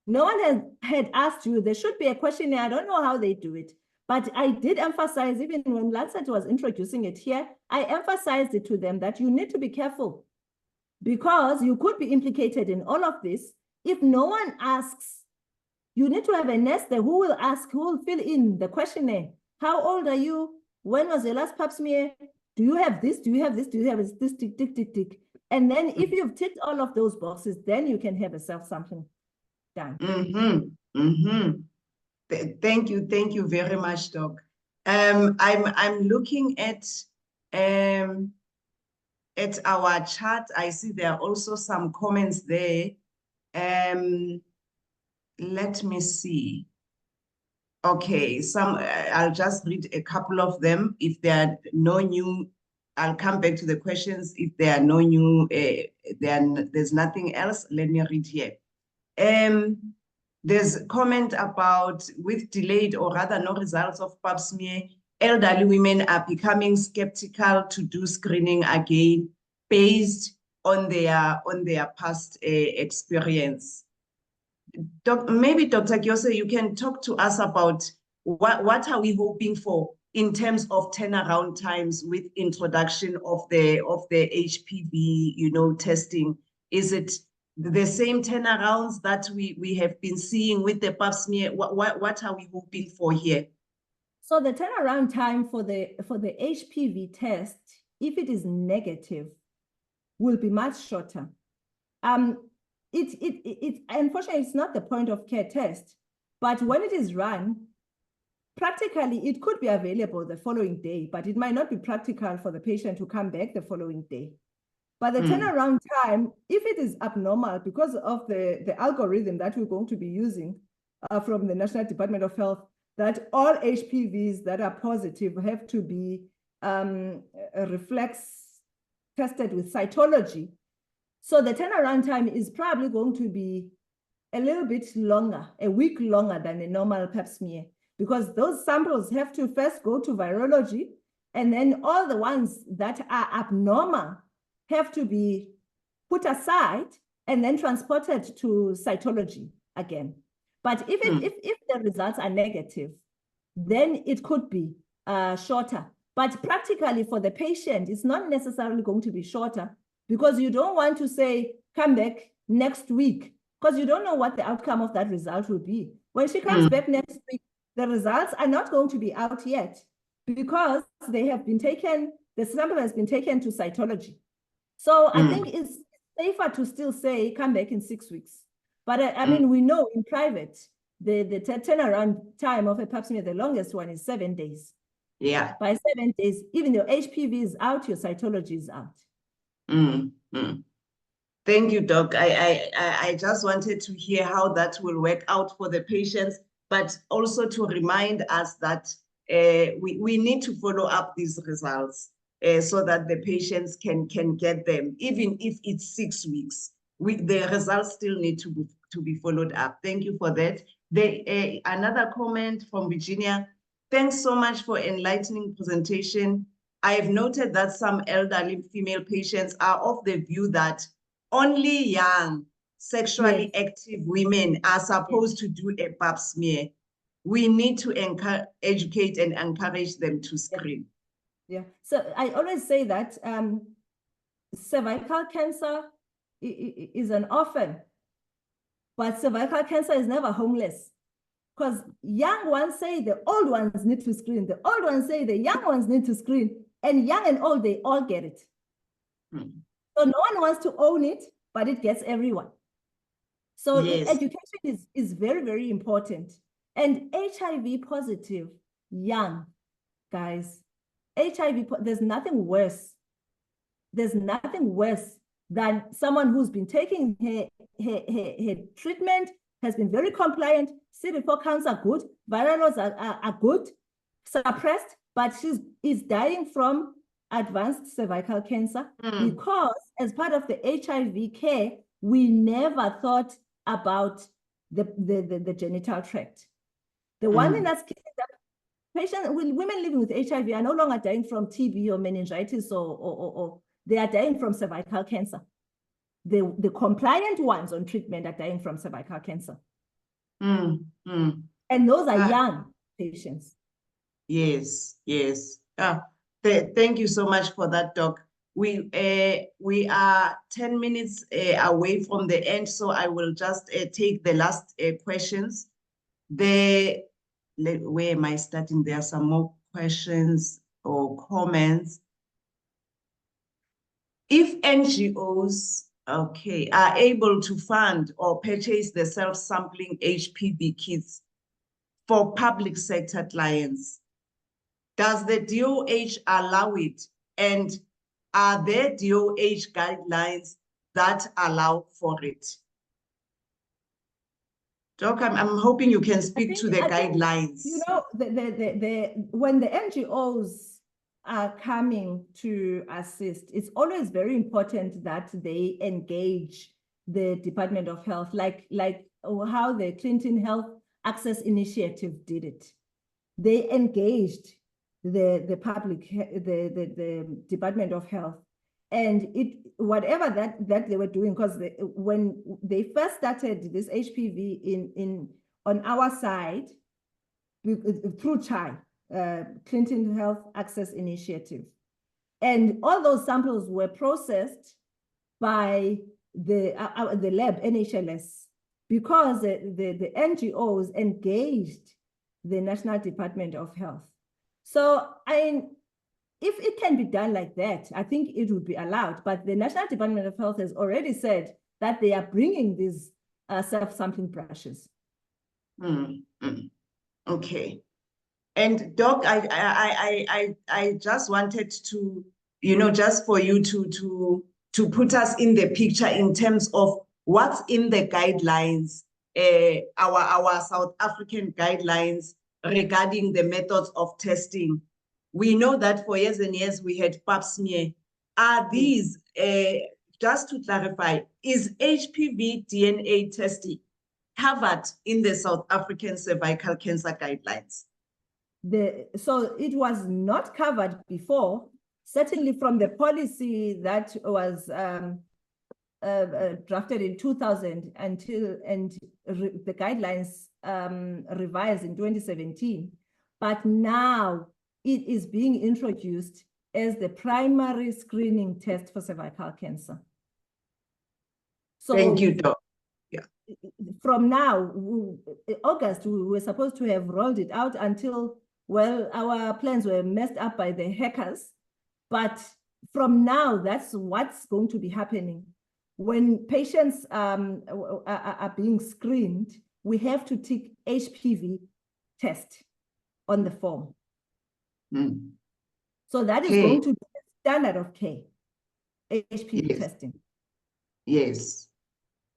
No one had asked you. There should be a questionnaire. I don't know how they do it. But I did emphasize, even when Lancet was introducing it here, I emphasized it to them that you need to be careful because you could be implicated in all of this. If no one asks, you need to have a nurse there who will ask, who will fill in the questionnaire. How old are you? When was your last pap smear? Do you have this? Do you have this? Do you have this? Tick, tick, tick, tick. And then if you've ticked all of those boxes, then you can have a self-sampling done. Thank you very much, Doc. I'm looking at our chat. I see there are also some comments there. Let me see. Okay, I'll just read a couple of them. If there are no new, I'll come back to the questions. If there are no new, there's nothing else. Let me read here. There's a comment about with delayed or rather no results of pap smear, elderly women are becoming skeptical to do screening again based on their past experience. Maybe Dr. Giyose, you can talk to us about what are we hoping for in terms of turnaround times with introduction of the HPV, testing. Is it the same turnarounds that we have been seeing with the pap smear? What are we hoping for here? So the turnaround time for the HPV test, if it is negative, will be much shorter. Unfortunately, it's not the point of care test, but when it is run, practically it could be available the following day, but it might not be practical for the patient to come back the following day. But the turnaround time, if it is abnormal because of the algorithm that we're going to be using from the National Department of Health, that all HPVs that are positive have to be reflex tested with cytology. So the turnaround time is probably going to be a little bit longer, a week longer than a normal pap smear, because those samples have to first go to virology, and then all the ones that are abnormal have to be put aside and then transported to cytology again. But if the results are negative, then it could be shorter. But practically for the patient, it's not necessarily going to be shorter, because you don't want to say, come back next week, because you don't know what the outcome of that result will be. When she comes back next week, the results are not going to be out yet, because they have been taken, the sample has been taken to cytology. So I think it's safer to still say, come back in 6 weeks. But I mean, we know in private, the turnaround time of a pap smear, the longest one is 7 days. Yeah. By 7 days, even your HPV is out, your cytology is out. Thank you, Doc. I just wanted to hear how that will work out for the patients, but also to remind us that we need to follow up these results so that the patients can get them, even if it's 6 weeks. The results still need to be followed up. Thank you for that. Another comment from Virginia. Thanks so much for enlightening presentation. I have noted that some elderly female patients are of the view that only young, sexually active women are supposed to do a pap smear. We need to educate and encourage them to screen. Yeah, so I always say that cervical cancer is an orphan, but cervical cancer is never homeless. Because young ones say the old ones need to screen, the old ones say the young ones need to screen, and young and old, they all get it. So no one wants to own it, but it gets everyone. So Yes. education is very, very important. And HIV positive, young guys, there's nothing worse. There's nothing worse than someone who's been taking her treatment, has been very compliant, CD4 counts are good, viral loads are good, suppressed, but is dying from advanced cervical cancer because as part of the HIV care, we never thought about the genital tract. The one thing that's killing that women living with HIV are no longer dying from TB or meningitis or they are dying from cervical cancer. The compliant ones on treatment are dying from cervical cancer. And those are young patients. Yes, yes. Thank you so much for that, Doc. We are 10 minutes away from the end, so I will just take the last questions. Where am I starting? There are some more questions or comments. If NGOs, are able to fund or purchase the self-sampling HPV kits for public sector clients, does the DOH allow it? And are there DOH guidelines that allow for it? Doc, I'm hoping you can speak to the guidelines. You know, when the NGOs are coming to assist, it's always very important that they engage the Department of Health, like how the Clinton Health Access Initiative did it. They engaged the public, the Department of Health, and whatever that they were doing, because when they first started this HPV on our side through CHI, Clinton Health Access Initiative, and all those samples were processed by the lab NHLS because the NGOs engaged the National Department of Health. So if it can be done like that, I think it would be allowed. But the National Department of Health has already said that they are bringing these self-sampling brushes. Okay. And Doc, I just wanted to, just for you to put us in the picture in terms of what's in the guidelines, our South African guidelines regarding the methods of testing. We know that for years and years we had pap smear. Are these, just to clarify, is HPV DNA testing covered in the South African cervical cancer guidelines? So it was not covered before, certainly from the policy that was drafted in 2000 and the guidelines revised in 2017. But now it is being introduced as the primary screening test for cervical cancer. So thank you, Doc. From now, August, we were supposed to have rolled it out until, well, our plans were messed up by the hackers. But from now, that's what's going to be happening. When patients are being screened, we have to tick HPV test on the form. So that is going to be the standard of care, HPV testing. Yes.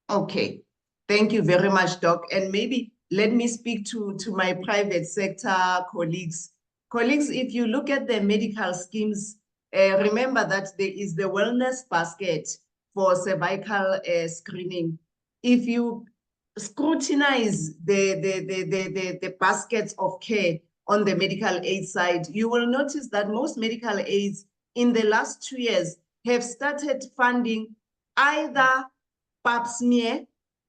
Okay. Thank you very much, Doc. And maybe let me speak to my private sector colleagues. Colleagues, if you look at the medical schemes, remember that there is the wellness basket for cervical screening. If you scrutinize the baskets of care on the medical aid side, you will notice that most medical aids in the last 2 years have started funding either pap smear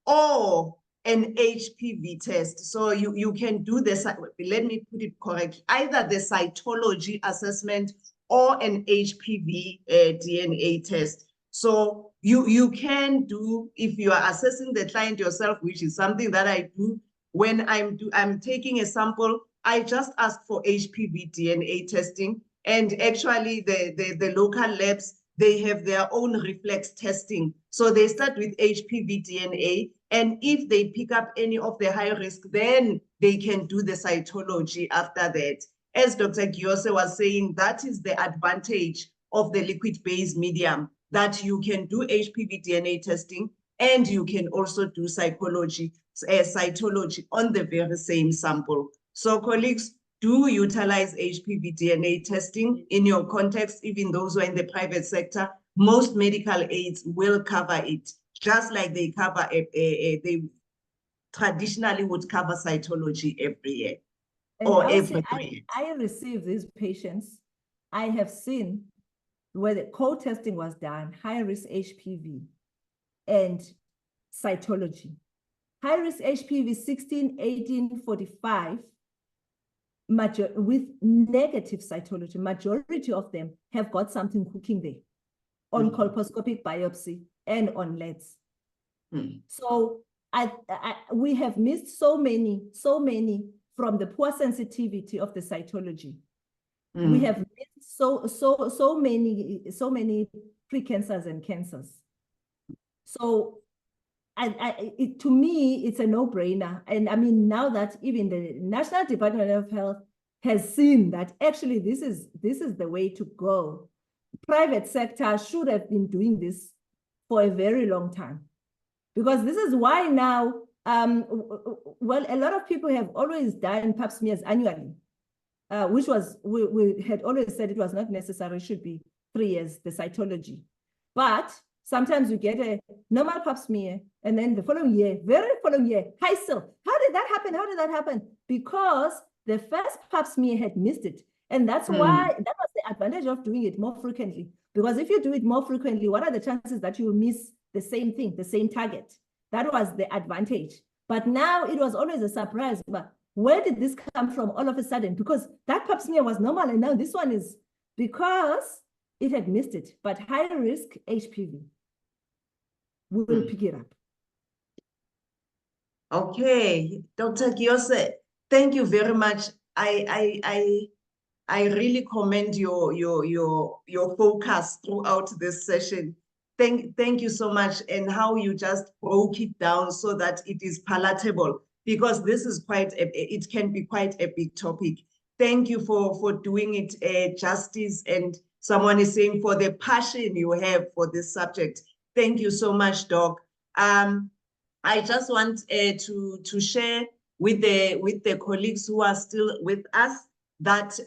or an HPV test. So you can do this, let me put it correctly, either the cytology assessment or an HPV DNA test. So you can do, if you are assessing the client yourself, which is something that I do when I'm taking a sample, I just ask for HPV DNA testing. And actually the local labs, they have their own reflex testing. So they start with HPV DNA. And if they pick up any of the high risk, then they can do the cytology after that. As Dr. Giyose was saying, that is the advantage of the liquid-based medium, that you can do HPV DNA testing and you can also do cytology on the very same sample. So colleagues, do utilize HPV DNA testing in your context, even those who are in the private sector. Most medical aids will cover it, just like they cover they traditionally would cover cytology every year. And or Elsie, every 3 years. I receive these patients. I have seen where the co-testing was done, high-risk HPV and cytology. High-risk HPV 16, 18, 45, with negative cytology. Majority of them have got something cooking there on colposcopic biopsy and on LEDs. So we have missed so many from the poor sensitivity of the cytology. We have missed so many precancers and cancers. So to me, it's a no-brainer. And I mean, now that even the National Department of Health has seen that actually this is the way to go. Private sector should have been doing this for a very long time. Because this is why now, well, a lot of people have always done pap smears annually, which was, we had always said it was not necessary, it should be 3 years, the cytology. But sometimes you get a normal pap smear, and then the following year, very following year, high cell. How did that happen? How did that happen? Because the first pap smear had missed it. And that's why, that was the advantage of doing it more frequently. Because if you do it more frequently, what are the chances that you will miss the same thing, the same target? That was the advantage. But now it was always a surprise. But where did this come from all of a sudden? Because that pap smear was normal, and now this one is because it had missed it. But high risk HPV, we will pick it up. Okay, Dr. Giyose, thank you very much. I really commend your focus throughout this session. Thank you so much, and how you just broke it down so that it is palatable, because this is it can be quite a big topic. Thank you for doing it justice, and someone is saying for the passion you have for this subject. Thank you so much, Doc. I just want to share with the colleagues who are still with us that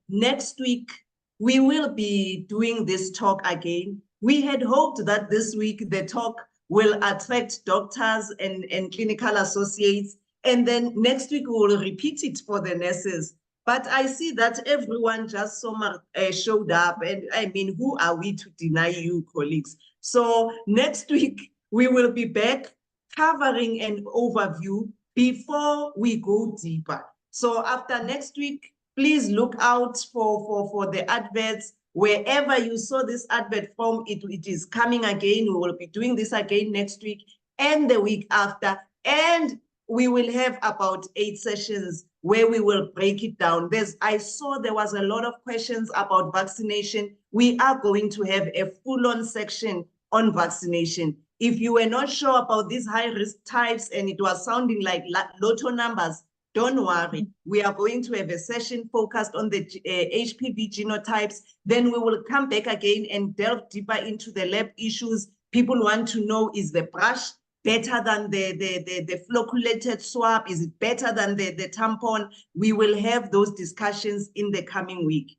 next week we will be doing this talk again. We had hoped that this week the talk will attract doctors and clinical associates, and then next week we will repeat it for the nurses. But I see that everyone just so much showed up, and I mean, who are we to deny you, colleagues? So next week we will be back covering an overview before we go deeper. So after next week, please look out for the adverts. Wherever you saw this advert from, it is coming again. We will be doing this again next week and the week after. And we will have about 8 sessions where we will break it down. I saw there was a lot of questions about vaccination. We are going to have a full-on section on vaccination. If you were not sure about these high-risk types and it was sounding like lotto numbers, don't worry. We are going to have a session focused on the HPV genotypes. Then we will come back again and delve deeper into the lab issues. People want to know, is the brush better than the flocculated swab? Is it better than the tampon? We will have those discussions in the coming week.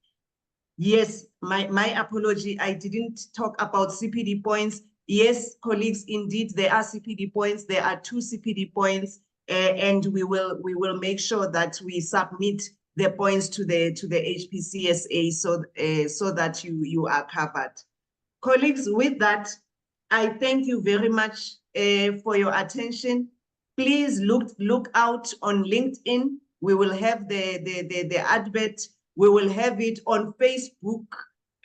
Yes, my apology. I didn't talk about CPD points. Yes, colleagues, indeed, there are CPD points. There are 2 CPD points. And we will make sure that we submit the points to the HPCSA so that you are covered. Colleagues, with that, I thank you very much for your attention. Please look out on LinkedIn. We will have the advert. We will have it on Facebook.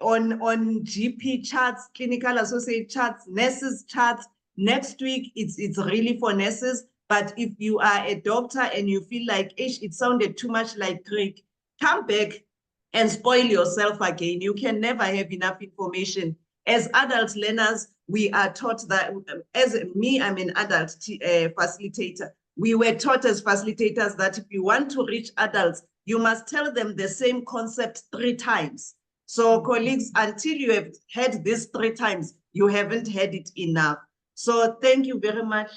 on GP charts, clinical associate charts, nurses charts. Next week, it's really for nurses. But if you are a doctor and you feel like, ish, it sounded too much like Greek, come back and spoil yourself again. You can never have enough information. As adult learners, we are taught that, as me, I'm an adult facilitator. We were taught as facilitators that if you want to reach adults, you must tell them the same concept 3 times. So colleagues, until you have heard this 3 times, you haven't heard it enough. So thank you very much.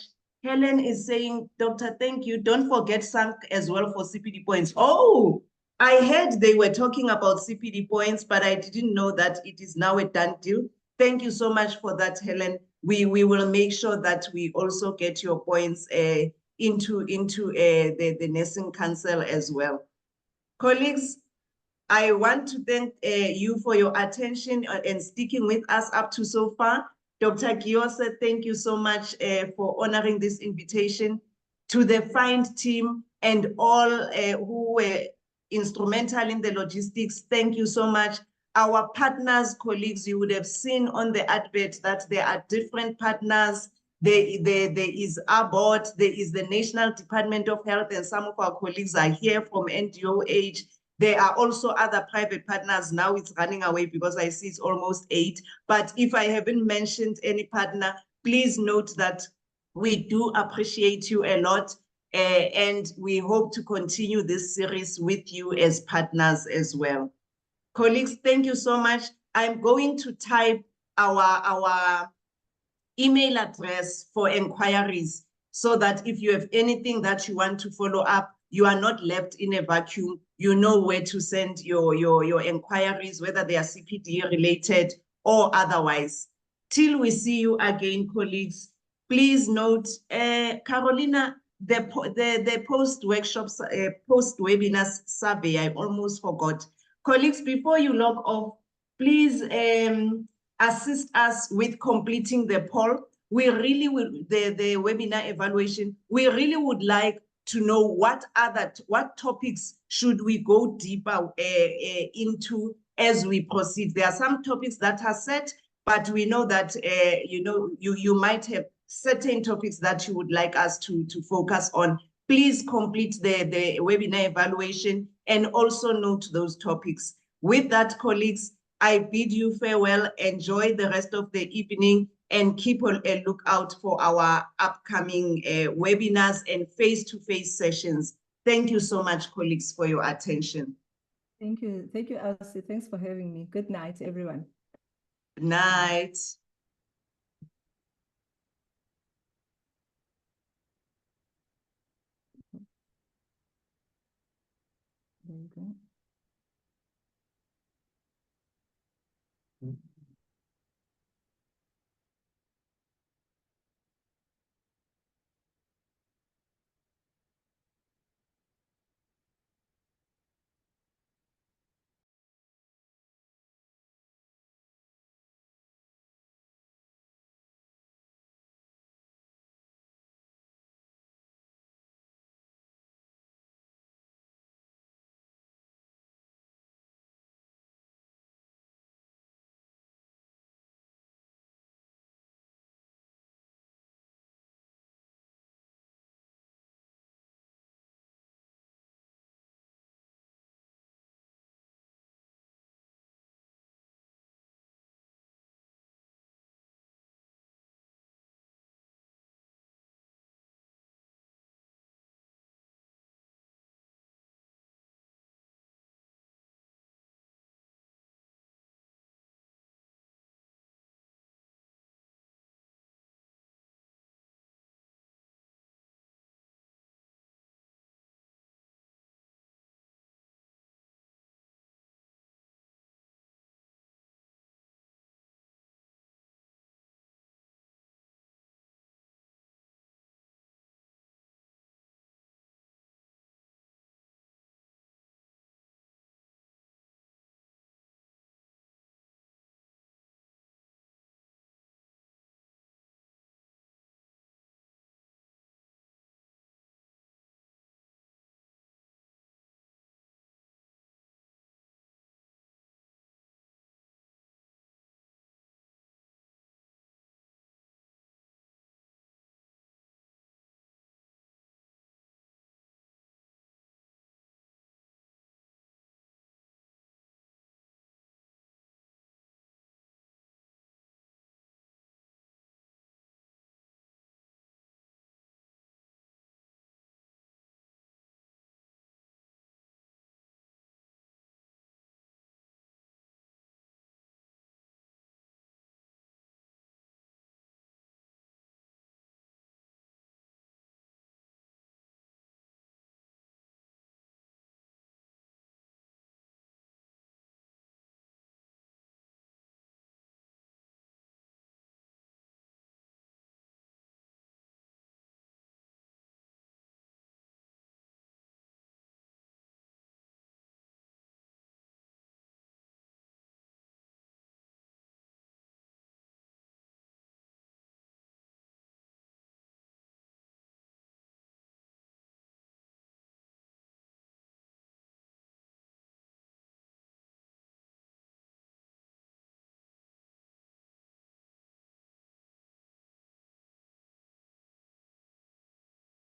Helen is saying, Doctor, thank you. Don't forget SANC as well for CPD points. Oh, I heard they were talking about CPD points, but I didn't know that it is now a done deal. Thank you so much for that, Helen. We will make sure that we also get your points into the Nursing Council as well. Colleagues, I want to thank you for your attention and sticking with us up to so far. Dr. Giyose, thank you so much for honoring this invitation. To the FIND team and all who were instrumental in the logistics, thank you so much. Our partners, colleagues, you would have seen on the advert that there are different partners. There is ABOT, there is the National Department of Health, and some of our colleagues are here from NDOH. There are also other private partners. Now it's running away because I see it's almost 8. But if I haven't mentioned any partner, please note that we do appreciate you a lot. And we hope to continue this series with you as partners as well. Colleagues, thank you so much. I'm going to type our email address for inquiries so that if you have anything that you want to follow up, you are not left in a vacuum. You know where to send your inquiries, whether they are CPD related or otherwise. Till we see you again, colleagues, please note, Carolina, the post-workshops, post-webinar survey, I almost forgot. Colleagues, before you log off, please assist us with completing the poll. We really will, the webinar evaluation, we really would like to know what topics should we go deeper into as we proceed. There are some topics that are set, but we know that you might have certain topics that you would like us to focus on. Please complete the webinar evaluation and also note those topics. With that, colleagues, I bid you farewell. Enjoy the rest of the evening and keep a lookout for our upcoming webinars and face-to-face sessions. Thank you so much, colleagues, for your attention. Thank you. Thank you, Elsie. Thanks for having me. Good night, everyone. Good night. There you go.